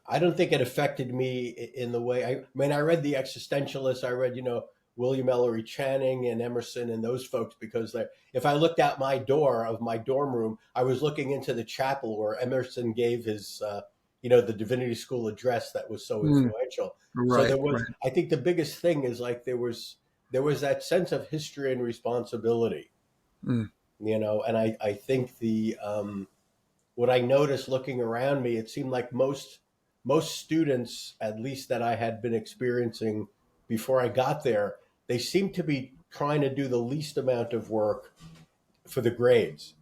I don't think it affected me in the way. I mean, I read the existentialists. I read, William Ellery Channing and Emerson and those folks because if I looked out my door of my dorm room, I was looking into the chapel where Emerson gave his, the Divinity School address that was so
mm,
influential. So
right,
there was.
right.
I think the biggest thing is like there was that sense of history and responsibility,
Mm,
and I think what I noticed looking around me, it seemed like most students, at least that I had been experiencing before I got there, they seemed to be trying to do the least amount of work for the grades.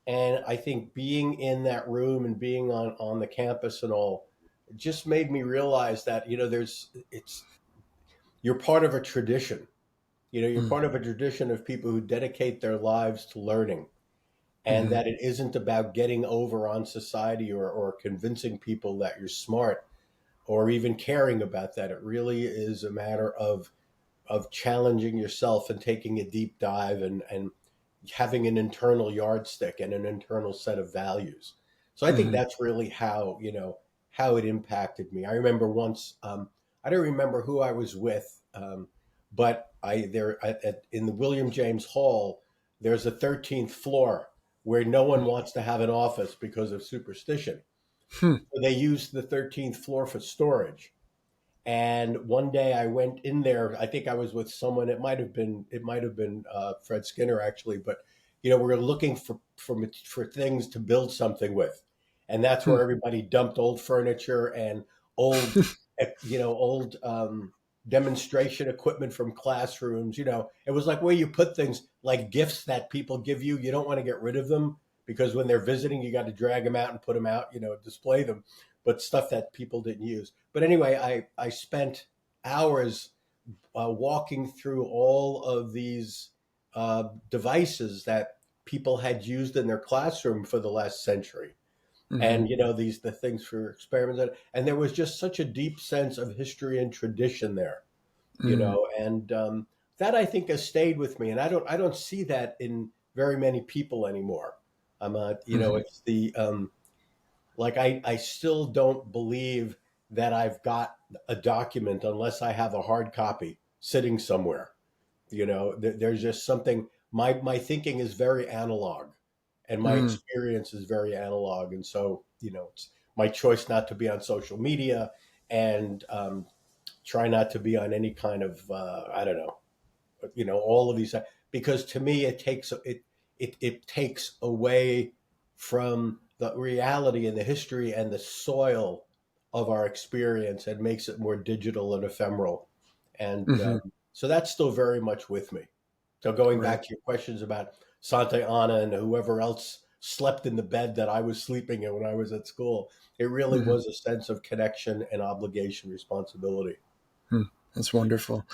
And I think being in that room and being on the campus and all just made me realize that, you're part of a tradition. You're
mm,
part of a tradition of people who dedicate their lives to learning, and
mm,
that it isn't about getting over on society or convincing people that you're smart or even caring about that. It really is a matter of challenging yourself and taking a deep dive and having an internal yardstick and an internal set of values. So I think
mm,
that's really how it impacted me. I remember once, I don't remember who I was with, but in the William James Hall, there's a 13th floor where no one wants to have an office because of superstition.
mm,
So they used the 13th floor for storage. And one day I went in there. I think I was with someone. It might have been Fred Skinner actually. But we were looking for things to build something with, and that's
mm,
where everybody dumped old furniture and old, old demonstration equipment from classrooms. It was like where you put things like gifts that people give you. You don't want to get rid of them because when they're visiting, you got to drag them out and put them out. Display them, but stuff that people didn't use. But anyway, I spent hours walking through all of these devices that people had used in their classroom for the last century,
mm,
and the things for experiments, and there was just such a deep sense of history and tradition there,
mm,
and that I think has stayed with me, and I don't see that in very many people anymore.
mm,
It's the like I still don't believe that I've got a document unless I have a hard copy sitting somewhere. There's just something. My thinking is very analog, and my
mm,
experience is very analog, and so it's my choice not to be on social media and try not to be on any kind of I don't know, all of these, because to me it takes away from the reality and the history and the soil of our experience and makes it more digital and ephemeral. And
Hmm.
so that's still very much with me. So going
Right.
back to your questions about Santa Ana and whoever else slept in the bed that I was sleeping in when I was at school, it really
Hmm.
was a sense of connection and obligation, responsibility.
Hmm. That's wonderful.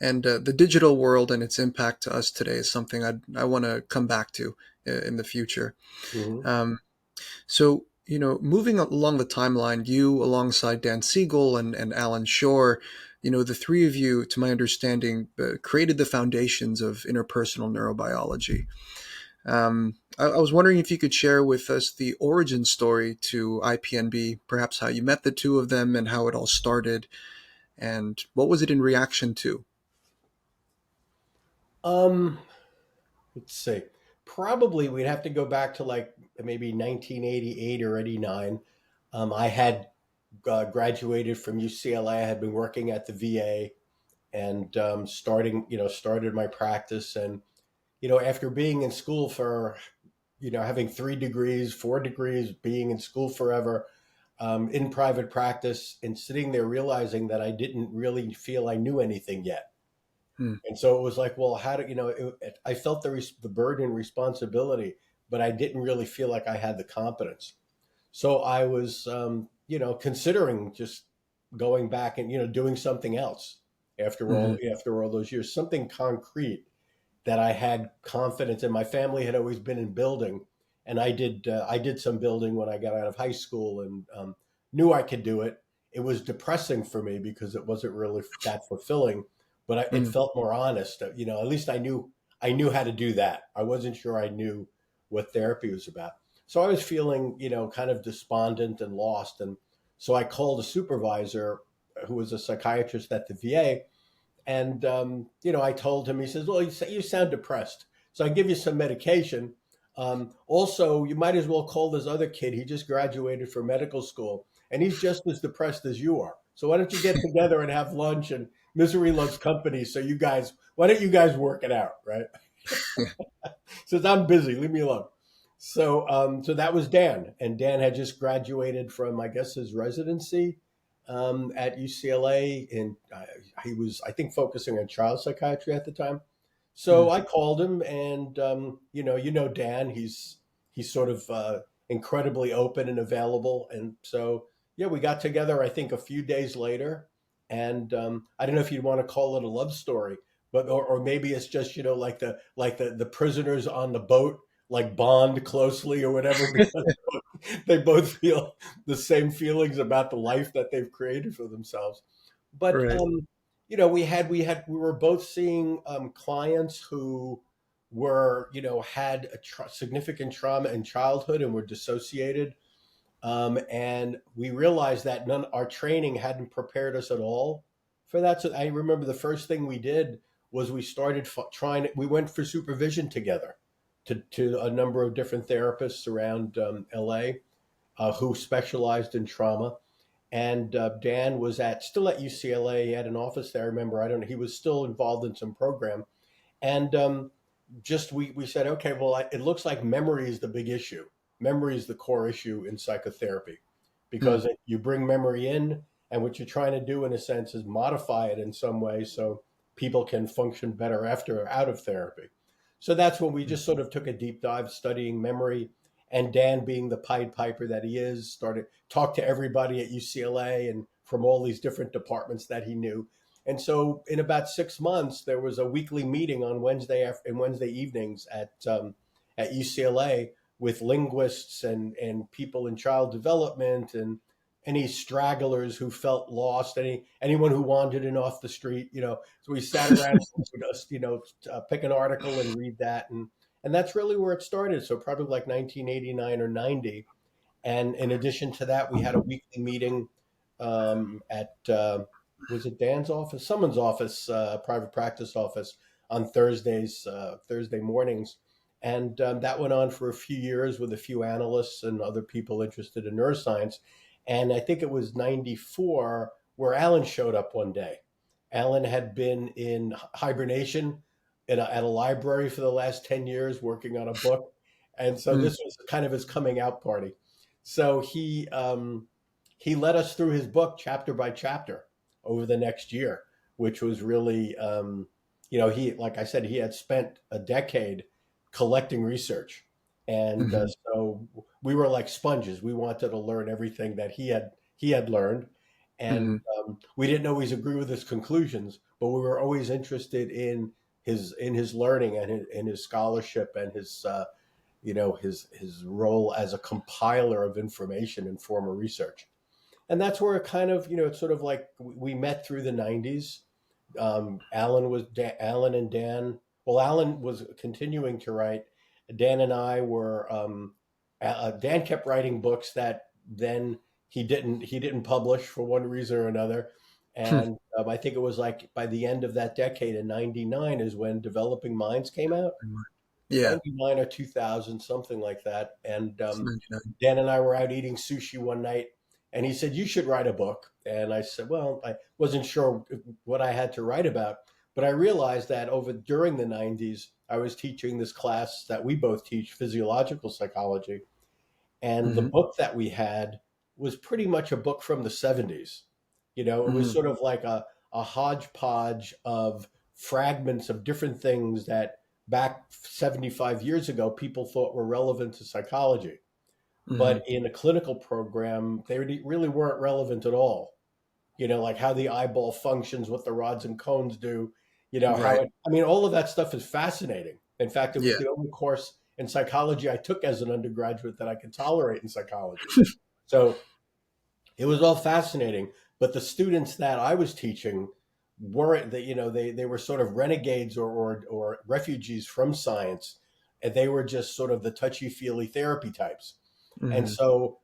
And the digital world and its impact to us today is something I want to come back to in the future.
Hmm.
Um, So, moving along the timeline, you alongside Dan Siegel and Alan Schore, the three of you, to my understanding, created the foundations of interpersonal neurobiology. I was wondering if you could share with us the origin story to IPNB, perhaps how you met the two of them and how it all started, and what was it in reaction to?
Um, let's see. Probably we'd have to go back to like maybe 1988 or 89. I had graduated from UCLA. I had been working at the VA and started my practice. And after being in school for having 3 degrees, 4 degrees, being in school forever, in private practice, and sitting there realizing that I didn't really feel I knew anything yet.
Hmm.
And so it was like, well, how do I felt the burden and responsibility, but I didn't really feel like I had the competence. So I was, considering just going back and doing something else
Hmm.
after all those years, something concrete that I had confidence in. My family had always been in building, and I did some building when I got out of high school, and knew I could do it. It was depressing for me because it wasn't really that fulfilling, but it
Hmm.
felt more honest. At least I knew how to do that. I wasn't sure I knew what therapy was about. So I was feeling, kind of despondent and lost, and so I called a supervisor who was a psychiatrist at the VA, and I told him. He says, "Well, you sound depressed, so I give you some medication. Also, you might as well call this other kid. He just graduated from medical school, and he's just as depressed as you are. So why don't you get together and have lunch? And misery loves company. So why don't you guys work it out, right?" Says, "I'm busy. Leave me alone." So that was Dan, and Dan had just graduated from, I guess, his residency at UCLA, and he was, I think, focusing on child psychiatry at the time.
Hmm.
So I called him, and Dan, he's sort of incredibly open and available, and so yeah, we got together. I think a few days later, and I don't know if you'd want to call it a love story, but or maybe it's just like the prisoners on the boat like bond closely or whatever, because they both feel the same feelings about the life that they've created for themselves. But
Right.
we were both seeing clients who were had a significant trauma in childhood and were dissociated, and we realized that our training hadn't prepared us at all for that. So I remember the first thing we did was we started we went for supervision together to a number of different therapists around LA, who specialized in trauma. And Dan was still at UCLA. He had an office there. I remember, I don't know, he was still involved in some program. And just we said, okay, well, it looks like memory is the big issue. Memory is the core issue in psychotherapy,
Hmm.
because you bring memory in, and what you're trying to do, in a sense, is modify it in some way so people can function better after out of therapy. So that's when we just sort of took a deep dive studying memory. And Dan, being the Pied Piper that he is, started talk to everybody at UCLA and from all these different departments that he knew. And so, in about 6 months, there was a weekly meeting on Wednesday evenings at UCLA, with linguists and people in child development, and any stragglers who felt lost, anyone who wandered in off the street. So we sat around, pick an article and read that, and that's really where it started. So probably like 1989 or 90. And in addition to that, we had a weekly meeting at was it Dan's office, someone's office, private practice office, on Thursday mornings, and that went on for a few years with a few analysts and other people interested in neuroscience. And I think it was '94 where Alan showed up one day. Alan had been in hibernation at a library for the last 10 years working on a book. And so
Mm.
this was kind of his coming out party. So he led us through his book chapter by chapter over the next year, which was really, he, like I said, he had spent a decade collecting research. And
Hmm.
so we were like sponges. We wanted to learn everything that he had learned. And
Hmm.
we didn't always agree with his conclusions, but we were always interested in his learning and in his scholarship and his role as a compiler of information in formal research. And that's where it kind of, it's sort of like we met through the 90s. Alan and Dan. Well, Alan was continuing to write. Dan and I were. Dan kept writing books that then he didn't publish for one reason or another, and I think it was like by the end of that decade in '99 is when Developing Minds came out.
Yeah,
99 or 2000, something like that. And
it's 99.
Dan and I were out eating sushi one night, and he said, "You should write a book." And I said, "Well, I wasn't sure what I had to write about." But I realized that during the 90s, I was teaching this class that we both teach, physiological psychology. And the
Hmm.
book that we had was pretty much a book from the 70s. It was
Hmm.
sort of like a hodgepodge of fragments of different things that back 75 years ago people thought were relevant to psychology.
Hmm.
But in a clinical program, they really weren't relevant at all. Like how the eyeball functions, what the rods and cones do,
Right.
all of that stuff is fascinating. In fact, it was
Yeah.
the only course in psychology I took as an undergraduate that I could tolerate in psychology. So it was all fascinating. But the students that I was teaching weren't that, they were sort of renegades or refugees from science. And they were just sort of the touchy feely therapy types. And
Hmm.
so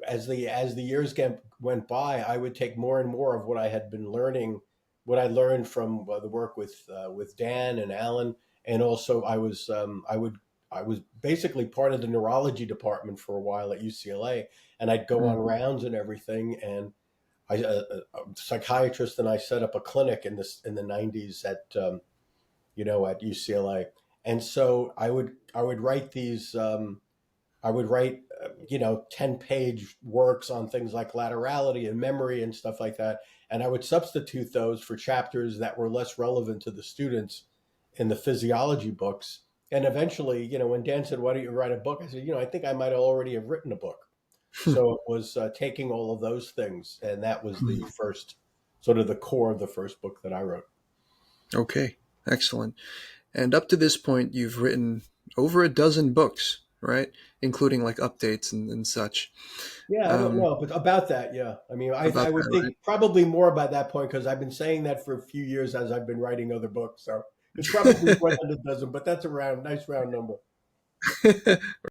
as the years went by, I would take more and more of what I had been learning, what I learned from the work with Dan and Alan, and also I was basically part of the neurology department for a while at UCLA, and I'd go on
Hmm.
rounds and everything. And a psychiatrist and I set up a clinic in the 90s at UCLA, and so I would write these. I would write, 10-page works on things like laterality and memory and stuff like that. And I would substitute those for chapters that were less relevant to the students in the physiology books. And eventually, when Dan said, "Why don't you write a book?" I said, "I think I might already have written a book." So it was taking all of those things. And that was the first, sort of the core of the first book that I wrote.
Okay, excellent. And up to this point, you've written over a dozen books, right? Including like updates and such.
Yeah, I don't
Um,
know, but about that, yeah. I
about
would
that,
think probably more about that point because I've been saying that for a few years as I've been writing other books. So it's probably more than a dozen, but that's a nice round number.
right?